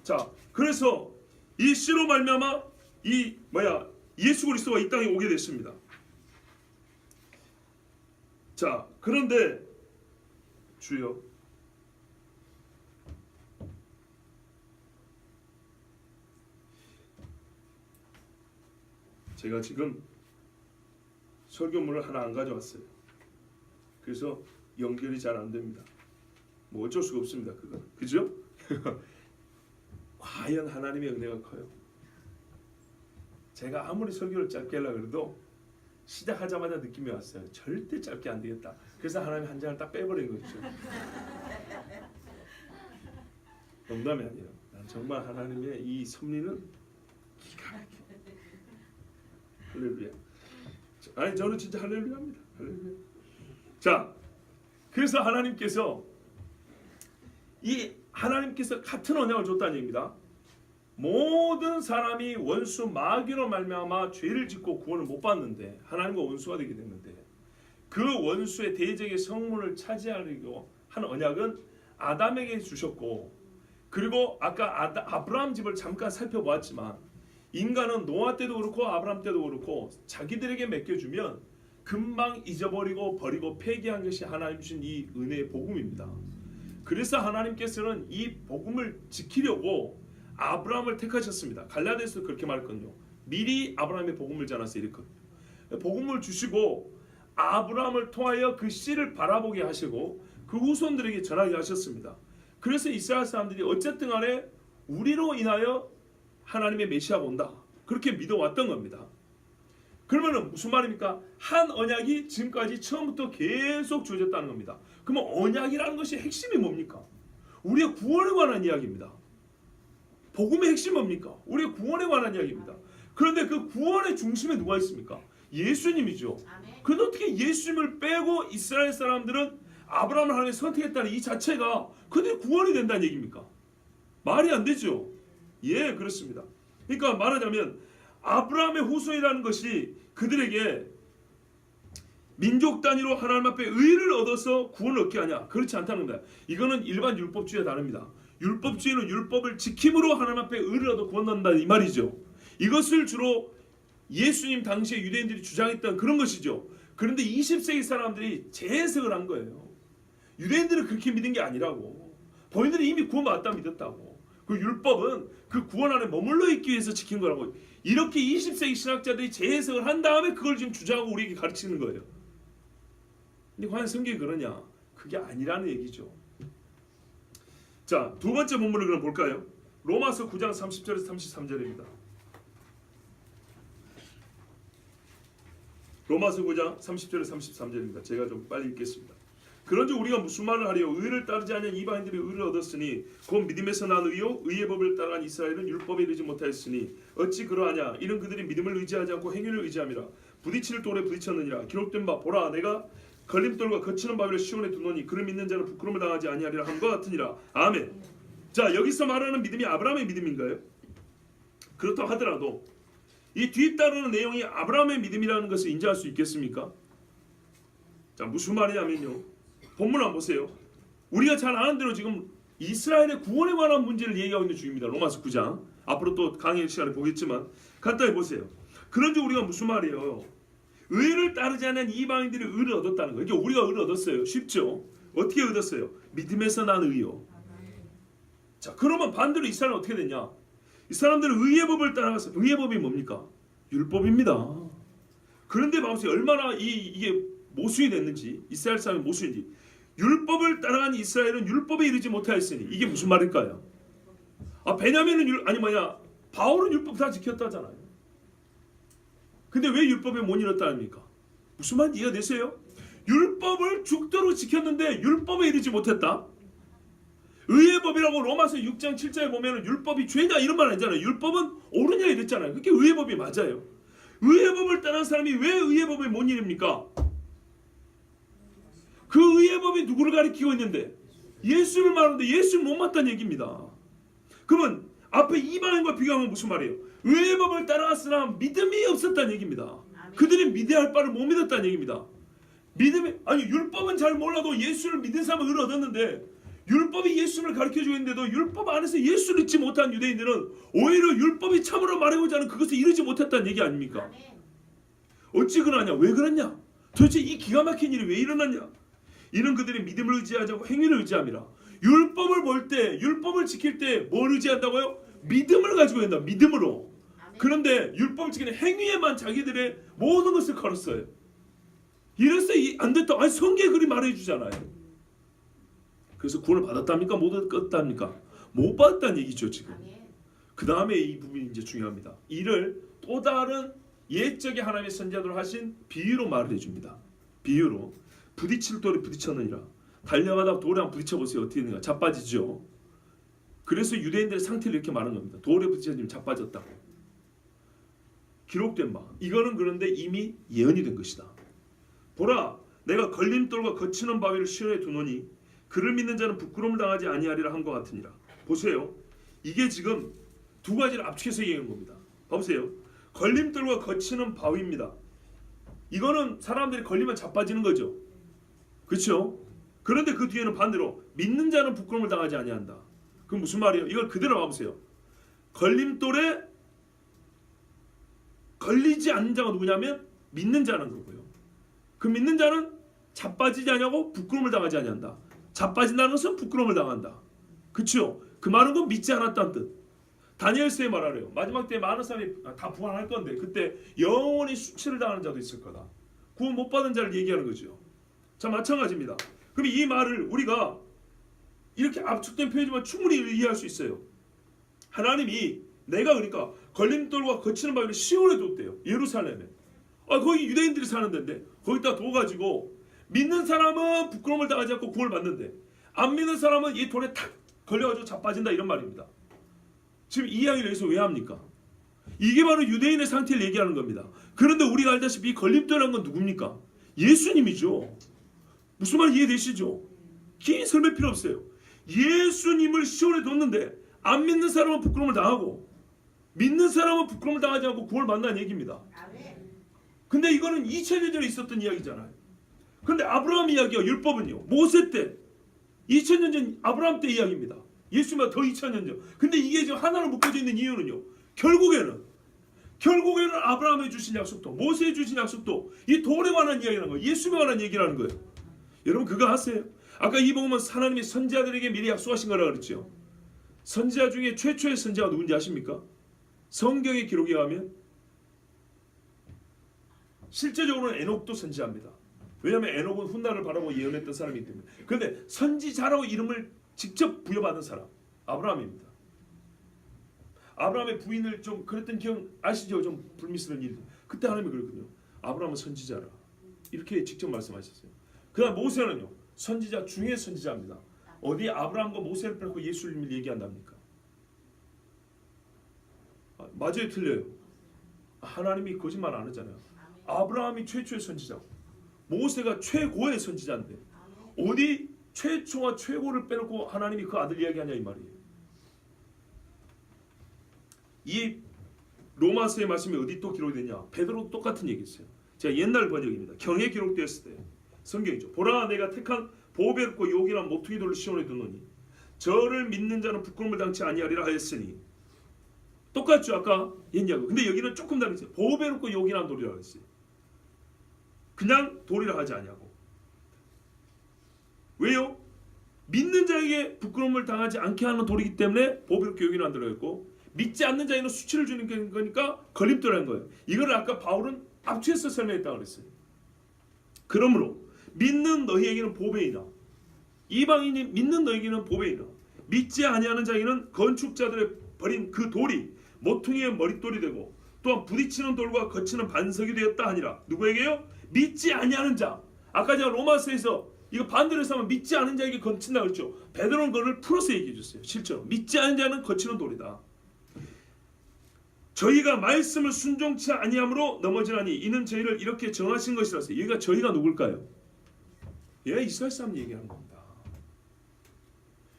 자, 그래서 이 씨로 말미암아 예수 그리스도가 이 땅에 오게 됐습니다. 자, 그런데 주여 제가 지금 설교문을 하나 안 가져왔어요. 그래서 연결이 잘 안 됩니다. 뭐 어쩔 수가 없습니다. 그건 그죠? 과연 하나님의 은혜가 커요. 제가 아무리 설교를 짧게 하려고 해도 시작하자마자 느낌이 왔어요. 절대 짧게 안 되겠다. 그래서 하나님이 한 장을 딱 빼버린 거죠. 농담이 아니에요. 난 정말 하나님의 이 섭리는 기가 막혀. 할렐루야. 아니 저는 진짜 할렐루야입니다. 할렐루야. 자, 그래서 하나님께서 같은 언약을 줬다는 얘기입니다. 모든 사람이 원수 마귀로 말미암아 죄를 짓고 구원을 못 받는데 하나님과 원수가 되게 됐는데 그 원수의 대적의 성문을 차지하려고 한 언약은 아담에게 주셨고, 그리고 아까 아브라함 집을 잠깐 살펴보았지만 인간은 노아 때도 그렇고 아브라함 때도 그렇고 자기들에게 맡겨주면 금방 잊어버리고 버리고 폐기한 것이 하나님 주신 이 은혜의 복음입니다. 그래서 하나님께서는 이 복음을 지키려고 아브라함을 택하셨습니다. 갈라디아서도 그렇게 말했거든요. 미리 아브라함의 복음을 전하서 이랬거든요. 복음을 주시고 아브라함을 통하여 그 씨를 바라보게 하시고 그 후손들에게 전하게 하셨습니다. 그래서 이스라엘 사람들이 어쨌든 간에 우리로 인하여 하나님의 메시아가 온다, 그렇게 믿어왔던 겁니다. 그러면 무슨 말입니까? 한 언약이 지금까지 처음부터 계속 주어졌다는 겁니다. 그러면 언약이라는 것이 핵심이 뭡니까? 우리의 구원에 관한 이야기입니다. 복음의 핵심이 뭡니까? 우리의 구원에 관한 이야기입니다. 그런데 그 구원의 중심에 누가 있습니까? 예수님이죠. 그런데 어떻게 예수님을 빼고 이스라엘 사람들은 아브라함을 하나님이 선택했다는 이 자체가 그들의 구원이 된다는 얘기입니까? 말이 안 되죠. 예, 그렇습니다. 그러니까 말하자면 아브라함의 후손이라는 것이 그들에게 민족 단위로 하나님 앞에 의를 얻어서 구원을 얻게 하냐? 그렇지 않다는 겁니다. 이거는 일반 율법주의와 다릅니다. 율법주의는 율법을 지킴으로 하나님 앞에 의를 얻어 구원 얻는다 이 말이죠. 이것을 주로 예수님 당시에 유대인들이 주장했던 그런 것이죠. 그런데 20세기 사람들이 재해석을 한 거예요. 유대인들은 그렇게 믿은 게 아니라고. 본인들은 이미 구원받았다 믿었다고. 그 율법은 그 구원 안에 머물러 있기 위해서 지킨 거라고. 이렇게 20세기 신학자들이 재해석을 한 다음에 그걸 지금 주장하고 우리에게 가르치는 거예요. 근데 과연 성경이 그러냐? 그게 아니라는 얘기죠. 자, 두 번째 본문을 그럼 볼까요? 로마서 9장 30절에서 33절입니다. 로마서 9장 30절에서 33절입니다. 제가 좀 빨리 읽겠습니다. 그런즉 우리가 무슨 말을 하리요? 의를 따르지 않은 이방인들이 의를 얻었으니 곧 믿음에서 난 의요 의의 법을 따라간 이스라엘은 율법에 이르지 못하였으니 어찌 그러하냐? 이는 그들이 믿음을 의지하지 않고 행위를 의지함이라. 부딪힐 돌에 부딪혔느니라. 기록된 바 보라 내가 걸림돌과 거치는 바위를 시온에 두노니 그를 믿는 자는 부끄러움을 당하지 아니하리라 함과 같으니라. 아멘. 자, 여기서 말하는 믿음이 아브라함의 믿음인가요? 그렇다고 하더라도 이 뒤따르는 내용이 아브라함의 믿음이라는 것을 인정할 수 있겠습니까? 자, 무슨 말이냐면요. 본문 한번 보세요. 우리가 잘 아는 대로 지금 이스라엘의 구원에 관한 문제를 얘기하고 있는 중입니다. 로마서 9장. 앞으로 또 강의 시간에 보겠지만 간단히 보세요. 그런데 우리가 무슨 말이에요? 의를 따르지 않는 이방인들이 의를 얻었다는 거예요. 우리가 의를 얻었어요. 쉽죠? 어떻게 얻었어요? 믿음에서 난 의요. 자, 그러면 반대로 이 사람은 어떻게 됐냐? 이 사람들은 의의 법을 따라가서, 의의 법이 뭡니까? 율법입니다. 그런데 보세요. 얼마나 이게 모순이 됐는지, 이스라엘 사람이 모순인지. 율법을 따라간 이스라엘은 율법에 이르지 못하였으니 이게 무슨 말일까요? 베냐민은 바울은 율법 다 지켰다잖아요. 근데 왜 율법에 못 이뤘다입니까? 무슨 말인지 이해가 되세요? 율법을 죽도록 지켰는데 율법에 이르지 못했다. 의의 법이라고 로마서 6장 7절에 보면 율법이 죄냐 이런 말 아니잖아요. 율법은 옳으냐 이랬잖아요. 그게 의의 법이 맞아요. 의의 법을 따른 사람이 왜 의의 법에 못 이릅니까? 그 의의 법이 누구를 가리키고 있는데 예수를 말하는데 예수를 못 맞다는 얘기입니다. 그러면 앞에 이방인과 비교하면 무슨 말이에요? 의의 법을 따라갔으나 믿음이 없었다는 얘기입니다. 그들이 믿어야 할 바를 못 믿었다는 얘기입니다. 율법은 잘 몰라도 예수를 믿은 사람은 의를 얻었는데 율법이 예수를 가르쳐주고 있는데도 율법 안에서 예수를 잊지 못한 유대인들은 오히려 율법이 참으로 말하고자 하는 그것을 이루지 못했다는 얘기 아닙니까? 어찌 그러냐? 왜 그랬냐? 도대체 이 기가 막힌 일이 왜 일어났냐? 이는 그들이 믿음을 의지하지 않고 행위를 의지함이라. 율법을 볼 때, 율법을 지킬 때 뭘 의지한다고요? 믿음을 가지고 있다. 믿음으로. 그런데 율법을 지키는 행위에만 자기들의 모든 것을 걸었어요. 이래서 안 됐다. 아니 성경이 그리 말해주잖아요. 그래서 구원을 받았답니까? 못 받았답니까? 못 받았다는 얘기죠 지금. 그 다음에 이 부분이 이제 중요합니다. 이를 또 다른 옛적에 하나님의 선지자들 하신 비유로 말을 해줍니다. 비유로 부딪힐 돌에 부딪혔느니라. 달려가다 돌에 한번 부딪혀보세요. 어떻게 되는가? 자빠지죠. 그래서 유대인들의 상태를 이렇게 말하는 겁니다. 돌에 부딪혀지면 자빠졌다고. 기록된 바. 이거는 그런데 이미 예언이 된 것이다. 보라, 내가 걸림돌과 거치는 바위를 시온에 두노니 그를 믿는 자는 부끄러움을 당하지 아니하리라 한 것 같으니라. 보세요. 이게 지금 두 가지를 압축해서 얘기하는 겁니다. 봐보세요. 걸림돌과 거치는 바위입니다. 이거는 사람들이 걸리면 자빠지는 거죠. 그렇죠? 그런데 그 뒤에는 반대로 믿는 자는 부끄러움을 당하지 아니한다. 그건 무슨 말이에요? 이걸 그대로 봐보세요. 걸림돌에 걸리지 않는 자가 누구냐면 믿는 자는 거고요. 그 믿는 자는 자빠지지 않냐고 부끄러움을 당하지 아니한다. 자빠진다는 것은 부끄러움을 당한다. 그렇죠? 그 말은 건 믿지 않았다는 뜻. 다니엘서에 말하래요. 마지막 때에 많은 사람이 다 부활할 건데 그때 영원히 수치를 당하는 자도 있을 거다. 구원 못 받은 자를 얘기하는 거죠. 자, 마찬가지입니다. 그럼 이 말을 우리가 이렇게 압축된 표현이지만 충분히 이해할 수 있어요. 하나님이 내가 그러니까 걸림돌과 거치는 바위를 시온에 뒀대요. 예루살렘에. 거기 유대인들이 사는 데인데 거기다 둬가지고 믿는 사람은 부끄러움을 당하지 않고 구원을 받는데 안 믿는 사람은 이 돌에 탁 걸려가지고 자빠진다 이런 말입니다. 지금 이 이야기를 여기서 왜 합니까? 이게 바로 유대인의 상태를 얘기하는 겁니다. 그런데 우리가 알다시피 걸림돌이라는 건 누굽니까? 예수님이죠. 무슨 말 이해되시죠? 긴 설명 필요 없어요. 예수님을 시온에 뒀는데 안 믿는 사람은 부끄러움을 당하고 믿는 사람은 부끄러움을 당하지 않고 구원을 받는다는 얘기입니다. 근데 이거는 2000년 전에 있었던 이야기잖아요. 근데 아브라함 이야기와 율법은요. 모세 때 2000년 전 아브라함 때 이야기입니다. 예수님보다 더 2000년 전. 근데 이게 지금 하나로 묶어져 있는 이유는요. 결국에는 아브라함에 주신 약속도 모세에 주신 약속도 이 돌에 관한 이야기라는 거예요. 예수님에 관한 얘기라는 거예요. 여러분 그거 아세요? 아까 이 복음은 하나님이 선지자들에게 미리 약속하신 거라고 그랬죠. 선지자 중에 최초의 선지자가 누군지 아십니까? 성경의 기록에 의하면 실제적으로는 에녹도 선지자입니다. 왜냐하면 에녹은 훗날을 바라보고 예언했던 사람이기 때문에. 그런데 선지자라고 이름을 직접 부여받은 사람 아브라함입니다. 아브라함의 부인을 좀 그랬던 기억 아시죠? 좀 불미스러운 일. 그때 하나님이 그랬거든요. 아브라함은 선지자라. 이렇게 직접 말씀하셨어요. 그다음 모세는요. 선지자 중에 선지자입니다. 어디 아브라함과 모세를 빼놓고 예수님을 얘기한답니까? 맞아요, 틀려요? 하나님이 거짓말 안 하잖아요. 아브라함이 최초의 선지자고 모세가 최고의 선지자인데 어디 최초와 최고를 빼놓고 하나님이 그 아들 이야기하냐 이 말이에요. 이 로마서의 말씀이 어디 또 기록이 되냐? 베드로도 똑같은 얘기했어요. 제가 옛날 번역입니다. 경에 기록되었을 때 성경이죠. 보라 내가 택한 보배롭고 요긴한 모퉁이 돌을 시온에 두노니 저를 믿는 자는 부끄러움을 당치 아니하리라 하였으니 똑같죠 아까 옛냐고. 근데 여기는 조금 다르죠. 보배롭고 요긴한 돌이라고 했어요. 그냥 돌이라 하지 아니하고. 왜요? 믿는 자에게 부끄러움을 당하지 않게 하는 돌이기 때문에 보배롭고 요긴한 돌이라고 했고 믿지 않는 자에는 수치를 주는 거니까 걸림돌이라는 거예요. 이걸 아까 바울은 압축해서 설명했다고 그랬어요. 그러므로 믿는 너희에게는 보배이나 이방인이 믿는 너희에게는 보배이나 믿지 아니하는 자에게는 건축자들의 버린 그 돌이 모퉁이의 머릿돌이 되고 또한 부딪히는 돌과 거치는 반석이 되었다 하니라. 누구에게요? 믿지 아니하는 자. 아까 제가 로마서에서 이거 반대로 해서 하면 믿지 않은 자에게 거친다 그랬죠. 베드로는 그걸 풀어서 얘기해 줬어요. 실제로 믿지 않은 자는 거치는 돌이다. 저희가 말씀을 순종치 아니함으로 넘어지나니 이는 저희를 이렇게 정하신 것이라서. 여기가 저희가 누굴까요? 얘가 이스라엘 사람 얘기하는 겁니다.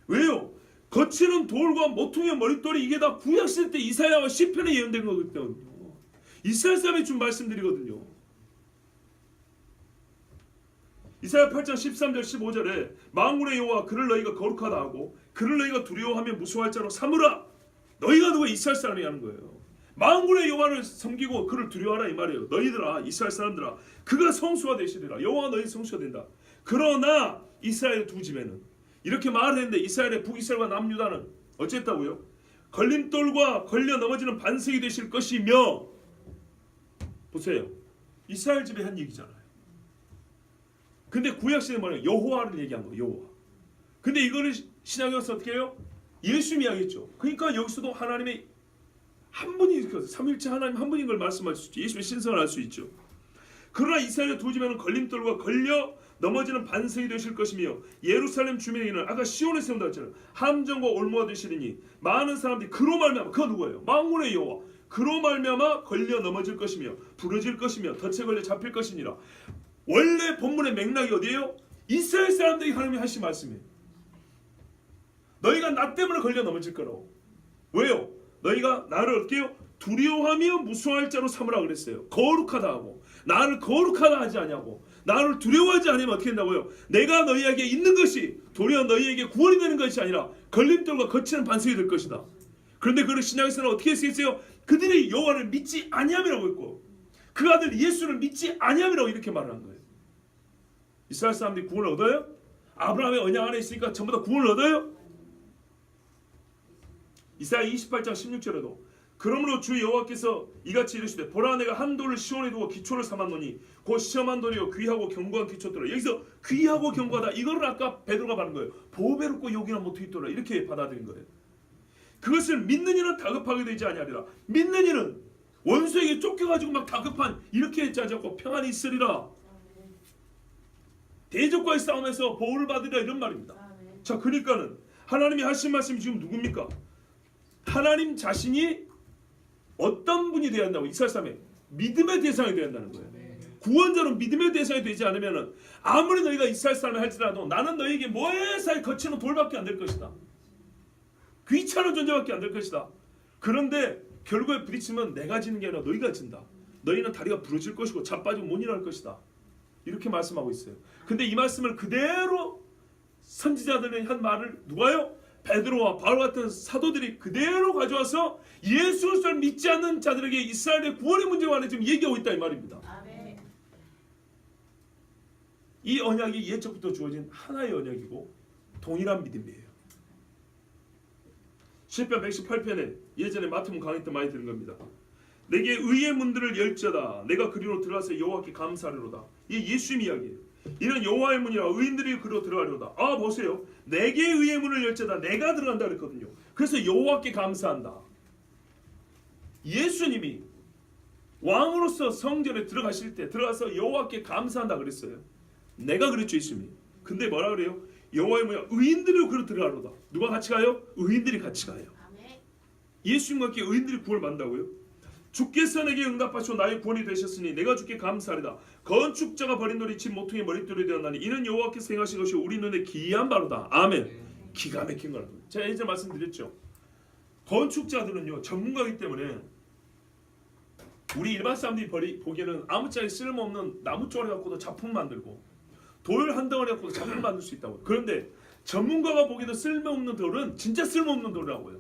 왜요? 거치는 돌과 모퉁이의 머릿돌이 이게 다 구약시대 때 이사야와 시편에 예언된 거거든요. 이스라엘 사람이 준 말씀들이거든요. 이사야 8장 13절 15절에 만군의 여호와 그를 너희가 거룩하다 하고 그를 너희가 두려워하며 무서워할 자로 삼으라. 너희가 누가 이스라엘 사람이 하는 거예요. 만군의 여호와를 섬기고 그를 두려워하라 이 말이에요. 너희들아 이스라엘 사람들아 그가 성수가 되시리라. 여호와가 너희 성수가 된다. 그러나 이스라엘 두 집에는 이렇게 말을 했는데 이스라엘의 북이스라엘과 남유다는 어쨌다고요? 걸림돌과 걸려 넘어지는 반석이 되실 것이며. 보세요. 이스라엘 집에 한 얘기잖아요. 근데 구약 시대는 뭐냐? 여호와를 얘기한 거예요. 여호와. 근데 이거를 신약에 와서 어떻게 해요? 예수님이 이야기했죠. 그러니까 여기서도 하나님의 한 분이 삼일째 하나님 한 분인 걸 말씀할 수 있죠. 예수님의 신성을 알 수 있죠. 그러나 이스라엘의 두 집에는 걸림돌과 걸려 넘어지는 반석이 되실 것이며 예루살렘 주민에게는 아까 시온에 세운다 했잖아요. 함정과 올무가 되시리니 많은 사람들이 그로 말미암아, 그가 누구예요? 만군의 여호와. 그로 말미암아 걸려 넘어질 것이며 부러질 것이며 덫에 걸려 잡힐 것이니라. 원래 본문의 맥락이 어디예요? 이스라엘 사람들이 하나님이 하신 말씀이에요. 너희가 나 때문에 걸려 넘어질 거라고. 왜요? 너희가 나를 어떻게요? 두려워하며 무수할 자로 삼으라 그랬어요. 거룩하다 하고 나를 거룩하다 하지 아니하고 나를 두려워하지 않으면 어떻게 된다고요? 내가 너희에게 있는 것이 도리어 너희에게 구원이 되는 것이 아니라 걸림돌과 거치는 반석이 될 것이다. 그런데 그를 신약에서는 어떻게 쓰였어요? 그들이 여호와를 믿지 아니함이라고 했고 그 아들 예수를 믿지 아니함이라고 이렇게 말하는 거예요. 이스라엘 사람들이 구원을 얻어요? 아브라함의 언약 안에 있으니까 전부 다 구원을 얻어요? 이사야 28장 16절에도 그러므로 주 여호와께서 이같이 이르시되 보라 내가 한 돌을 시온에 두고 기초를 삼았노니 곧 시험한 돌이요 귀하고 견고한 기초더라. 여기서 귀하고 견고하다 이거를 아까 베드로가 말한 거예요. 보배롭고 욕이나 못이 있더라 이렇게 받아들인 거예요. 그것을 믿는 이는 다급하게 되지 아니하리라. 믿는 이는 원수에게 쫓겨가지고 막 다급한 이렇게 했지 않고 평안히 있으리라. 대적과의 싸움에서 보호를 받으리라 이런 말입니다. 자, 그러니까는 하나님이 하신 말씀이 지금 누굽니까? 하나님 자신이 어떤 분이 되어야 한다고? 이스라엘 사람의 믿음의 대상이 되어야 한다는 거예요. 구원자로 믿음의 대상이 되지 않으면 아무리 너희가 이스라엘 사람을 할지라도 나는 너희에게 모세의 거치는 돌밖에 안 될 것이다. 귀찮은 존재밖에 안 될 것이다. 그런데 결국에 부딪히면 내가 지는 게 아니라 너희가 진다. 너희는 다리가 부러질 것이고 자빠지고 못 일어날 것이다. 이렇게 말씀하고 있어요. 근데 이 말씀을 그대로 선지자들이 한 말을 누가요? 베드로와 바울 같은 사도들이 그대로 가져와서 예수 그리스도를 믿지 않는 자들에게 이스라엘의 구원의 문제에 관해 지금 얘기하고 있다 이 말입니다. 아멘. 이 언약이 예적부터 주어진 하나의 언약이고 동일한 믿음이에요. 시편 118편에 예전에 마태복음 강의 때 많이 들은 겁니다. 내게 의의 문들을 열자다. 내가 그리로 들어가서 여호와께 감사하리로다. 이게 예수님 이야기예요. 이는 여호와의 문이라 의인들이 그리로 들어가리로다. 아 보세요. 내게 의의 문을 열자다. 내가 들어간다 그랬거든요. 그래서 여호와께 감사한다. 예수님이 왕으로서 성전에 들어가실 때 들어가서 여호와께 감사한다 그랬어요. 내가 그랬죠 예수님이. 근데 뭐라 그래요? 여호와의 문이라 의인들이 그리로 들어가리로다. 누가 같이 가요? 의인들이 같이 가요. 예수님과 함께 의인들이 구원을 받는다고요? 주께서 내게 응답하시고 나의 구원이 되셨으니 내가 주께 감사하리다. 건축자가 버린 돌이 집 모퉁이의 머릿돌이 되었나니 이는 여호와께서 행하신 것이 우리 눈에 기이한 바로다. 아멘. 기가 막힌 거라고. 제가 예전에 말씀드렸죠. 건축자들은요 전문가이기 때문에 우리 일반 사람들이 보기에는 아무짝에 쓸모없는 나무 쪼가리 갖고도 작품 만들고 돌 한 덩어리 갖고도 작품 만들 수 있다고요. 그런데 전문가가 보기에도 쓸모없는 돌은 진짜 쓸모없는 돌이라고요.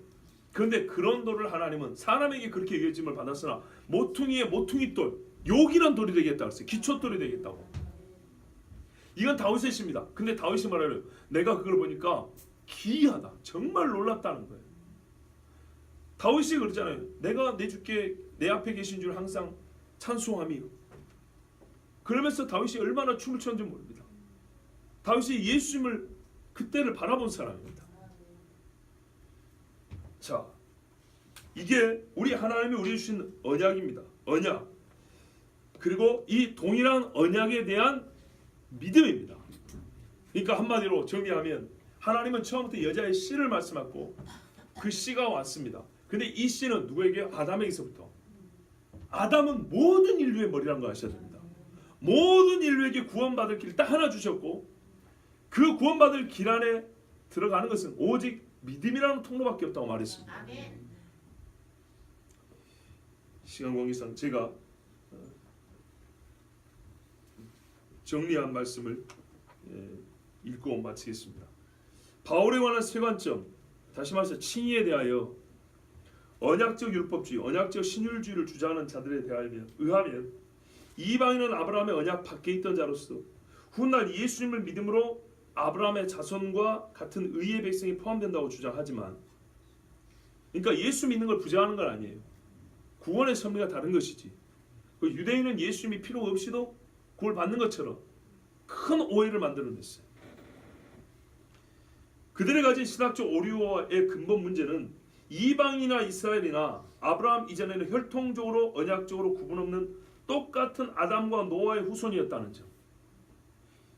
그런데 그런 돌을 하나님은 사람에게 그렇게 얘기해짐을 받았으나 모퉁이의 모퉁이돌, 욕이란 돌이 되겠다 그랬어요. 기초돌이 되겠다고. 이건 다윗의 시입니다. 근데 다윗이 말해요. 내가 그걸 보니까 기이하다. 정말 놀랍다는 거예요. 다윗이 그러잖아요. 내가 내 주께 내 앞에 계신 줄 항상 찬송하며. 그러면서 다윗이 얼마나 춤을 췄는지 모릅니다. 다윗이 예수님을 그때를 바라본 사람입니다. 자, 이게 우리 하나님이 우리에게 주신 언약입니다. 언약. 그리고 이 동일한 언약에 대한 믿음입니다. 그러니까 한마디로 정리하면 하나님은 처음부터 여자의 씨를 말씀하고 그 씨가 왔습니다. 근데 이 씨는 누구에게? 아담에게서부터. 아담은 모든 인류의 머리라는 거 아셔야 됩니다. 모든 인류에게 구원받을 길 딱 하나 주셨고 그 구원받을 길 안에 들어가는 것은 오직 믿음이라는 통로밖에 없다고 말했습니다. 아멘. 시간 관계상 제가 정리한 말씀을 읽고 마치겠습니다. 바울에 관한 세 관점, 다시 말해서 칭의에 대하여 언약적 율법주의, 언약적 신율주의를 주장하는 자들에 의하면 이방인은 아브라함의 언약 밖에 있던 자로서 훗날 예수님을 믿음으로 아브라함의 자손과 같은 의의 백성이 포함된다고 주장하지만, 그러니까 예수 믿는 걸 부정하는 건 아니에요. 구원의 섭리가 다른 것이지. 그 유대인은 예수님이 필요 없이도 구원을 받는 것처럼 큰 오해를 만들어냈어요. 그들이 가진 신학적 오류의 근본 문제는 이방이나 이스라엘이나 아브라함 이전에는 혈통적으로 언약적으로 구분 없는 똑같은 아담과 노아의 후손이었다는 점.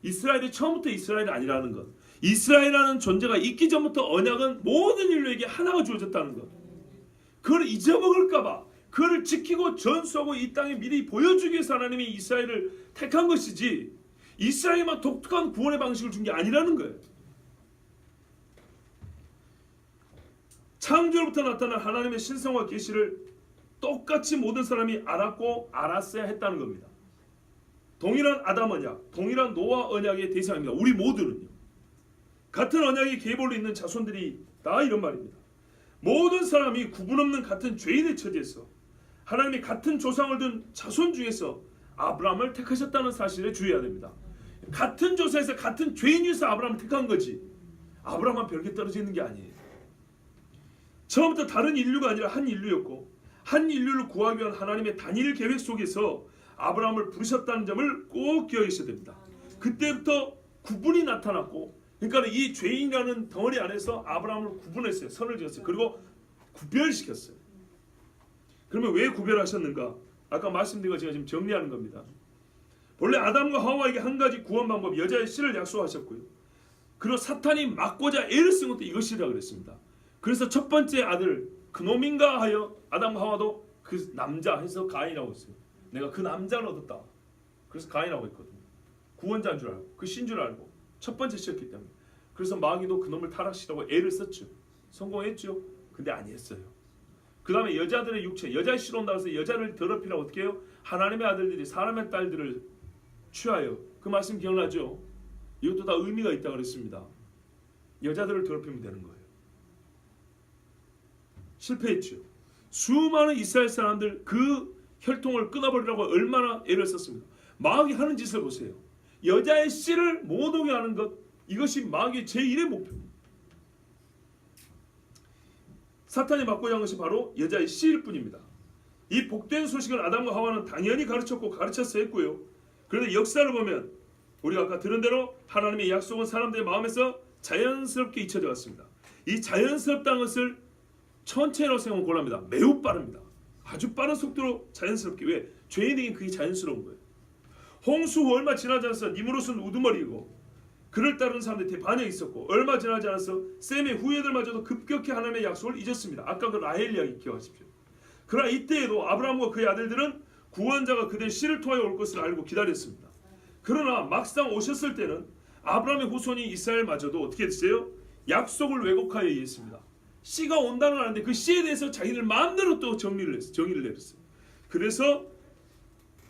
이스라엘이 처음부터 이스라엘이 아니라는 것. 이스라엘이라는 존재가 있기 전부터 언약은 모든 인류에게 하나가 주어졌다는 것. 그걸 잊어먹을까봐 그를 지키고 전수하고 이 땅에 미리 보여주기 위해서 하나님이 이스라엘을 택한 것이지 이스라엘만 독특한 구원의 방식을 준 게 아니라는 거예요. 창조로부터 나타난 하나님의 신성과 계시를 똑같이 모든 사람이 알았고 알았어야 했다는 겁니다. 동일한 아담 언약, 동일한 노아 언약의 대상입니다. 우리 모두는요. 같은 언약의 계보로 있는 자손들이 다 이런 말입니다. 모든 사람이 구분 없는 같은 죄인의 처지에서 하나님이 같은 조상을 둔 자손 중에서 아브라함을 택하셨다는 사실에 주의해야 됩니다. 같은 조사에서 같은 죄인에서 아브라함을 택한 거지 아브라함은 별개 떨어져 있는 게 아니에요. 처음부터 다른 인류가 아니라 한 인류였고 한 인류를 구하기 위한 하나님의 단일 계획 속에서 아브라함을 부르셨다는 점을 꼭 기억하셔야 됩니다. 그때부터 구분이 나타났고 그러니까 이 죄인이라는 덩어리 안에서 아브라함을 구분했어요. 선을 지었어요. 그리고 구별시켰어요. 그러면 왜 구별하셨는가? 아까 말씀드린 거 제가 지금 정리하는 겁니다. 본래 아담과 하와에게 한 가지 구원 방법 여자의 씨를 약속하셨고요. 그리고 사탄이 막고자 애를 쓴 것도 이것이라 그랬습니다. 그래서 첫 번째 아들 그놈인가 하여 아담과 하와도 그 남자 해서 가인이라고 했어요. 내가 그 남자를 얻었다. 그래서 가인이라고 했거든요. 구원자인 줄 알고 그 신 줄 알고 첫 번째 씨였기 때문에. 그래서 마귀도 그놈을 타락시키라고 애를 썼죠. 성공했죠. 근데 아니었어요. 그 다음에 여자들의 육체 여자의 씨로 온다고 해서 여자를 더럽히라고 어떻게 해요? 하나님의 아들들이 사람의 딸들을 취하여 그 말씀 기억나죠? 이것도 다 의미가 있다고 그랬습니다. 여자들을 더럽히면 되는 거예요. 실패했죠. 수많은 이스라엘 사람들 그 혈통을 끊어버리라고 얼마나 애를 썼습니다. 마귀 하는 짓을 보세요. 여자의 씨를 못 오게 하는 것 이것이 마귀의 제1의 목표입니다. 사탄이 막고자 한 것이 바로 여자의 씨일 뿐입니다. 이 복된 소식을 아담과 하와는 당연히 가르쳤고 가르쳤어야 했고요. 그런데 역사를 보면 우리가 아까 들은 대로 하나님의 약속은 사람들의 마음에서 자연스럽게 잊혀져 갔습니다. 이 자연스럽다는 것을 천천히라고 생각하면 곤란합니다. 매우 빠릅니다. 아주 빠른 속도로 자연스럽게. 왜? 죄인에게 그게 자연스러운 거예요. 홍수 후 얼마 지나지 않아서 니무롯은 우두머리고 그를 따르는 사람들이 반역이 있었고 얼마 지나지 않아서 셈의 후예들마저도 급격히 하나님의 약속을 잊었습니다. 아까 그 라헬 이야기 기억하십시오. 그러나 이때에도 아브라함과 그의 아들들은 구원자가 그들의 씨를 통하여 올 것을 알고 기다렸습니다. 그러나 막상 오셨을 때는 아브라함의 후손이 이스라엘마저도 어떻게 됐어요? 약속을 왜곡하여 이해했습니다. 씨가 온다는 걸 아는데 그 씨에 대해서 자기들 마음대로 또 정의를 내렸어요. 그래서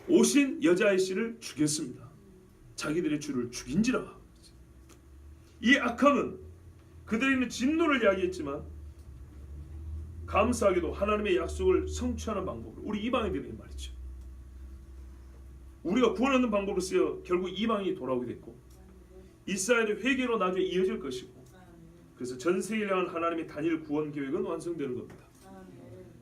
오신 여자의 씨를 죽였습니다. 자기들의 주를 죽인지라. 이 악함은 그들이 있는 진노를 이야기했지만 감사하게도 하나님의 약속을 성취하는 방법으로 우리 이방인들에게 말이죠. 우리가 구원 얻는 방법을 쓰여 결국 이방인이 돌아오게 됐고 이스라엘의 회개로 나중에 이어질 것이고 그래서 전 세계를 향한 하나님의 단일 구원 계획은 완성되는 겁니다.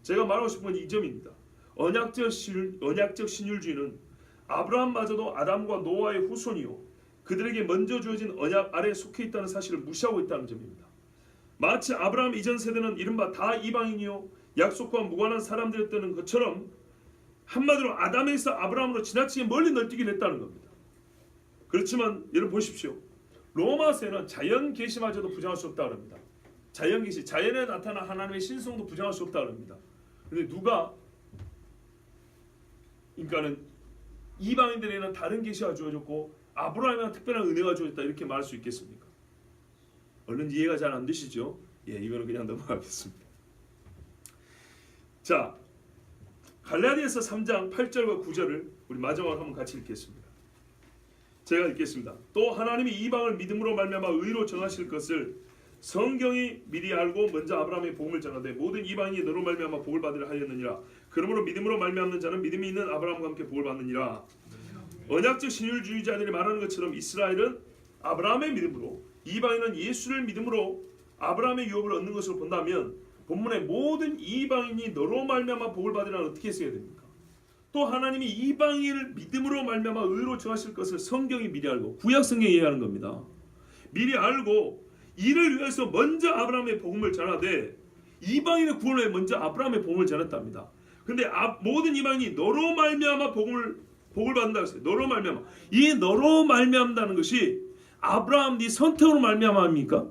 제가 말하고 싶은 건 이 점입니다. 언약적 신율주의는 아브라함마저도 아담과 노아의 후손이요 그들에게 먼저 주어진 언약 아래에 속해 있다는 사실을 무시하고 있다는 점입니다. 마치 아브라함 이전 세대는 이른바 다 이방인이요 약속과 무관한 사람들이었다는 것처럼 한마디로 아담에서 아브라함으로 지나치게 멀리 널뛰기를 했다는 겁니다. 그렇지만 여러분 보십시오. 로마서에는 자연 계시마저도 부정할 수 없다고 합니다. 자연 계시, 자연에 나타난 하나님의 신성도 부정할 수 없다고 합니다. 그런데 누가 그러니까는 이방인들에게는 다른 계시가 주어졌고 아브라함에는 특별한 은혜가 주어졌다 이렇게 말할 수 있겠습니까? 얼른 이해가 잘 안 되시죠? 예, 이거는 그냥 넘어가겠습니다. 자, 갈라디아서 3장 8절과 9절을 우리 마지막으로 한번 같이 읽겠습니다. 제가 읽겠습니다. 또 하나님이 이방을 믿음으로 말미암아 의로 정하실 것을 성경이 미리 알고 먼저 아브라함의 복음을 전하되 모든 이방인이 너로 말미암아 복을 받으려 하였느니라. 그러므로 믿음으로 말미암는 자는 믿음이 있는 아브라함과 함께 복을 받느니라. 언약적 신율주의자들이 말하는 것처럼 이스라엘은 아브라함의 믿음으로 이방인은 예수를 믿음으로 아브라함의 유업을 얻는 것으로 본다면 본문의 모든 이방인이 너로 말미암아 복을 받으려면 어떻게 했어야 됩니까? 또 하나님이 이방인을 믿음으로 말미암아 의로 정하실 것을 성경이 미리 알고, 구약 성경이 얘기하는 겁니다. 미리 알고 이를 위해서 먼저 아브라함의 복음을 전하되 이방인의 구원을 위해 먼저 아브라함의 복음을 전했답니다. 근데 모든 이방인이 너로 말미암아 복을 받는다 했어요. 너로 말미암아. 이 너로 말미암다는 것이 아브라함 네 선택으로 말미암아입니까?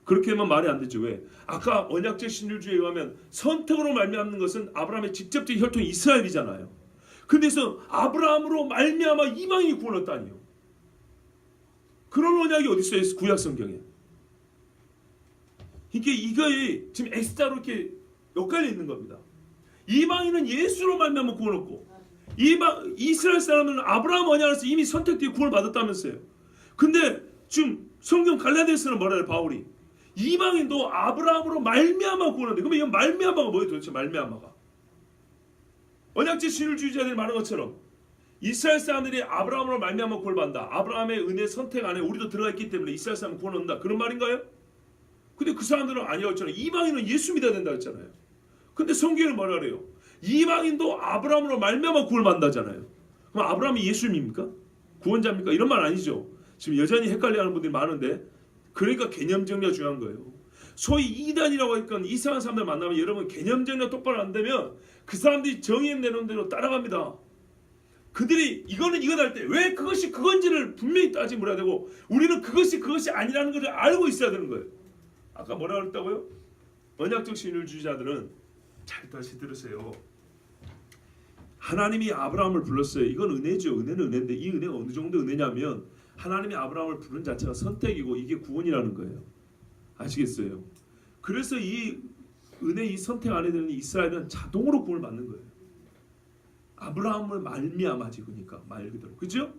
그렇게 하면 말이 안 되죠. 왜? 아까 언약적 신율주의에 의하면 선택으로 말미암는 것은 아브라함의 직접적인 혈통이 이스라엘이잖아요. 근데서 아브라함으로 말미암아 이방인이 구원 얻다니요. 그런 언약이 어디 있어요? 구약 성경에. 이게 지금 X자로 이렇게 엇갈려 있는 겁니다. 이방인은 예수로 말미암아 구원 얻고, 이스라엘 사람은 아브라함 언약에서 이미 선택되어 구원을 받았다면서요. 근데 지금 성경 갈라디아서는 뭐라 해요? 바울이 이방인도 아브라함으로 말미암아 구원한대. 그러면 이 말미암아가 뭐예요 도대체? 말미암아가 언약적 신율주의자들이 말하는 것처럼 이스라엘 사람들이 아브라함으로 말미암아 구원을 받는다. 아브라함의 은혜 선택 안에 우리도 들어가 있기 때문에 이스라엘 사람은 구원 얻는다. 그런 말인가요? 근데 그 사람들은 아니라고 했잖아요. 이방인은 예수 믿어야 된다고 했잖아요. 근데 성경은 뭐라 그래요? 이방인도 아브라함으로 말미암아 구원을 받는다잖아요. 그럼 아브라함이 예수님입니까? 구원자입니까? 이런 말 아니죠. 지금 여전히 헷갈려하는 분들이 많은데, 그러니까 개념 정리가 중요한 거예요. 소위 이단이라고 했건 이상한 사람들 만나면 여러분 개념 정리가 똑바로 안 되면 그 사람들이 정의내놓은 대로 따라갑니다. 그들이 이거는 이거다 할 때 왜 그것이 그건지를 분명히 따지 물어야 되고, 우리는 그것이 아니라는 것을 알고 있어야 되는 거예요. 아까 뭐라 그랬다고요? 언약적 신율주의자들은 잘 다시 들으세요. 하나님이 아브라함을 불렀어요. 이건 은혜죠. 은혜는 은혜인데 이 은혜가 어느 정도 은혜냐면 하나님이 아브라함을 부른 자체가 선택이고 이게 구원이라는 거예요. 아시겠어요? 그래서 이 은혜, 이 선택 안에 드는 이스라엘은 자동으로 구원을 받는 거예요. 아브라함을 말미암아지, 그러니까 말 그대로, 그죠?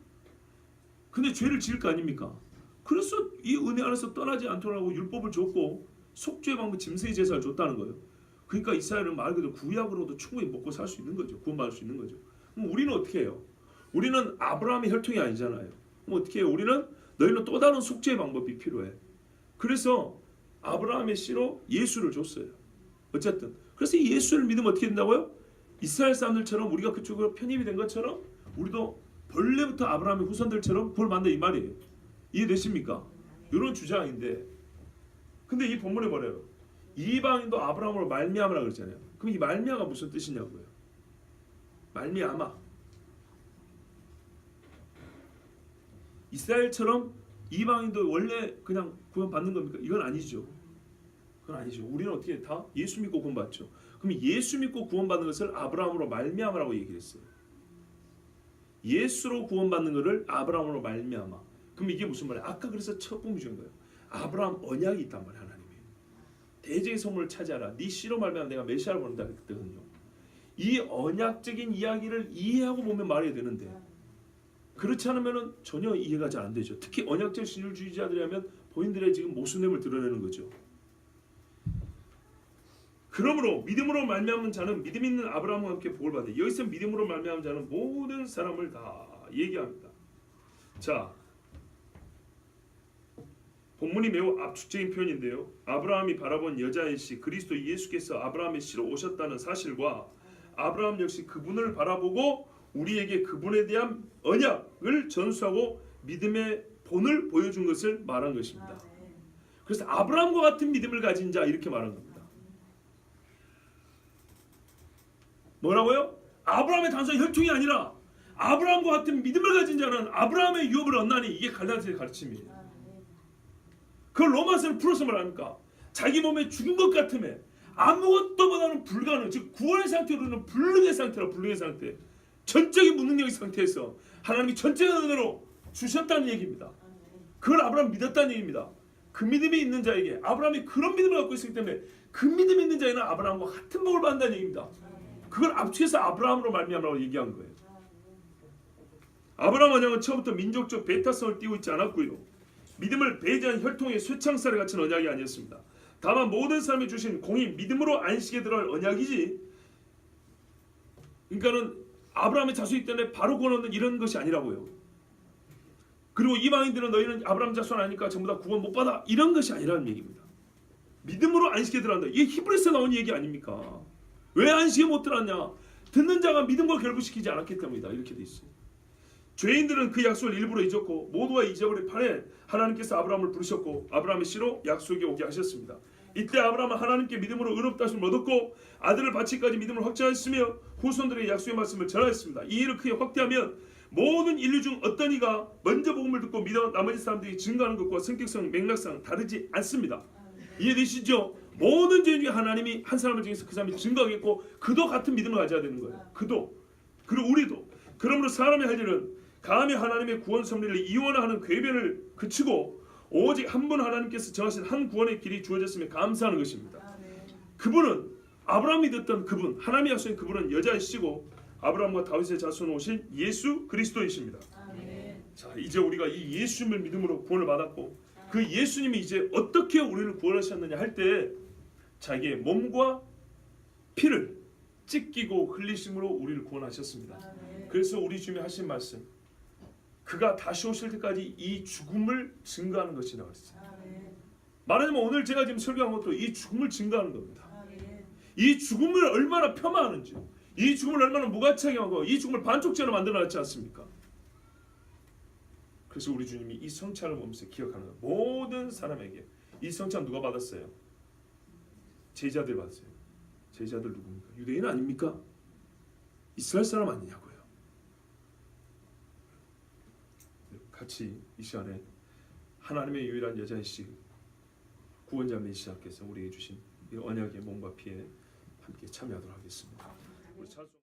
근데 죄를 지을 거 아닙니까? 그래서 이 은혜 안에서 떠나지 않도록 율법을 줬고 속죄 방법 짐승의 제사를 줬다는 거예요. 그러니까 이스라엘은 말 그대로 구약으로도 충분히 먹고 살 수 있는 거죠. 구원받을 수 있는 거죠. 그럼 우리는 어떻게 해요? 우리는 아브라함의 혈통이 아니잖아요. 그럼 어떻게 해요? 우리는 너희는 또 다른 속죄 방법이 필요해. 그래서 아브라함의 씨로 예수를 줬어요. 어쨌든 그래서 이 예수를 믿으면 어떻게 된다고요? 이스라엘 사람들처럼 우리가 그쪽으로 편입이 된 것처럼 우리도 본래부터 아브라함의 후손들처럼 구원을 받는다 이 말이에요. 이해되십니까? 이런 주장인데, 근데 이 본문에 뭐래요? 이방인도 아브라함으로 말미암으라고 그랬잖아요. 그럼 이 말미암아가 무슨 뜻이냐고요? 말미암아. 이스라엘처럼 이방인도 원래 그냥 구원 받는 겁니까? 이건 아니죠. 그건 아니죠. 우리는 어떻게 다 예수 믿고 구원 받죠. 그럼 예수 믿고 구원 받는 것을 아브라함으로 말미암아라고 얘기를 했어요. 예수로 구원 받는 것을 아브라함으로 말미암아. 그럼 이게 무슨 말이에요? 아까 그래서 첫 본문 준 거예요. 아브라함 언약이 있단 말이에요. 하나님이 대적의 소문을 차지하라. 네 씨로 말미암아 내가 메시아를 보낸다 그랬거든요. 이 언약적인 이야기를 이해하고 보면 말이 되는데, 그렇지 않으면 전혀 이해가 잘 안 되죠. 특히 언약적 신율주의자들이라면 본인들의 지금 모순됨을 드러내는 거죠. 그러므로 믿음으로 말미암은 자는 믿음 있는 아브라함과 함께 복을 받아. 여기서 믿음으로 말미암은 자는 모든 사람을 다 얘기합니다. 자, 본문이 매우 압축적인 표현인데요. 아브라함이 바라본 여자의 씨 그리스도 예수께서 아브라함의 씨로 오셨다는 사실과 아브라함 역시 그분을 바라보고 우리에게 그분에 대한 언약을 전수하고 믿음의 본을 보여준 것을 말한 것입니다. 그래서 아브라함과 같은 믿음을 가진 자 이렇게 말한 겁니다. 뭐라고요? 아브라함의 단순한 혈통이 아니라 아브라함과 같은 믿음을 가진 자는 아브라함의 유업을 얻나니, 이게 갈라디아의 가르침이에요. 그걸 로마서는 풀어서 말합니까? 자기 몸에 죽은 것 같으면 아무것도보다는 불가능, 즉 구원의 상태로는 불능의 상태라. 불능의 상태, 전적인 무능력의 상태에서 하나님이 전적인 은혜로 주셨다는 얘기입니다. 그걸 아브라함이 믿었다는 얘기입니다. 그 믿음이 있는 자에게, 아브라함이 그런 믿음을 갖고 있기 때문에 그 믿음이 있는 자에는 아브라함과 같은 복을 받는다는 얘기입니다. 그걸 압축해서 아브라함으로 말미암으라고 얘기한 거예요. 아브라함 언약은 처음부터 민족적 배타성을 띠고 있지 않았고요. 믿음을 배제한 혈통의 쇠창살에 갇힌 언약이 아니었습니다. 다만 모든 사람이 주신 공의 믿음으로 안식에 들어갈 언약이지, 그러니까는 아브라함의 자손이기 때문에 바로 구원 얻는 이런 것이 아니라고요. 그리고 이방인들은 너희는 아브라함 자손 아니니까 전부 다 구원 못 받아, 이런 것이 아니라는 얘기입니다. 믿음으로 안식에 들어간다. 이게 히브리서에 나온 얘기 아닙니까? 왜 안식에 못 들어갔냐? 듣는 자가 믿음과 결부시키지 않았기 때문이다. 이렇게 돼 있어요. 죄인들은 그 약속을 일부러 잊었고 모두가 잊어버린 판에 하나님께서 아브라함을 부르셨고 아브라함의 씨로 약속에 오게 하셨습니다. 이때 아브라함은 하나님께 믿음으로 의롭다 하심을 얻었고 아들을 바치기까지 믿음을 확증하였으며 후손들의 약속의 말씀을 전하였습니다. 이 일을 크게 확대하면 모든 인류 중 어떤 이가 먼저 복음을 듣고 믿어 나머지 사람들이 증거하는 것과 성격상 맥락상 다르지 않습니다. 이해되시죠? 모든 죄인 중에 하나님이 한 사람을 중에서 그 사람이 증거하겠고 그도 같은 믿음을 가져야 되는 거예요. 그도 그리고 우리도. 그러므로 사람의 할 일은 감히 하나님의 구원 섭리를 이원하는 궤변을 그치고 오직 한 분 하나님께서 정하신 한 구원의 길이 주어졌음에 감사하는 것입니다. 그분은 아브라함이 믿었던 그분, 하나님이 약속한 그분은 여자이시고 아브라함과 다윗의 자손 오신 예수 그리스도이십니다. 자, 이제 우리가 이 예수님을 믿음으로 구원을 받았고 그 예수님이 이제 어떻게 우리를 구원하셨느냐 할 때 자기의 몸과 피를 찢기고 흘리심으로 우리를 구원하셨습니다. 그래서 우리 주님이 하신 말씀, 그가 다시 오실 때까지 이 죽음을 증거하는 것이라고 했어요. 말하자면 오늘 제가 지금 설교한 것도 이 죽음을 증거하는 겁니다. 이 죽음을 얼마나 폄하하는지, 이 죽음을 얼마나 무가치하게 하고 이 죽음을 반쪽짜리로 만들어놨지 않습니까? 그래서 우리 주님이 이 성찬을 보면서 기억하는 거예요. 모든 사람에게. 이 성찬 누가 받았어요? 제자들 받았어요. 제자들 누굽니까? 유대인 아닙니까? 이스라엘 사람 아니냐고요. 같이 이 시간에 하나님의 유일한 여자이신 구원자 메시아께서 우리에게 주신 이 언약의 몸과 피에 함께 참여하도록 하겠습니다. 우리 찬송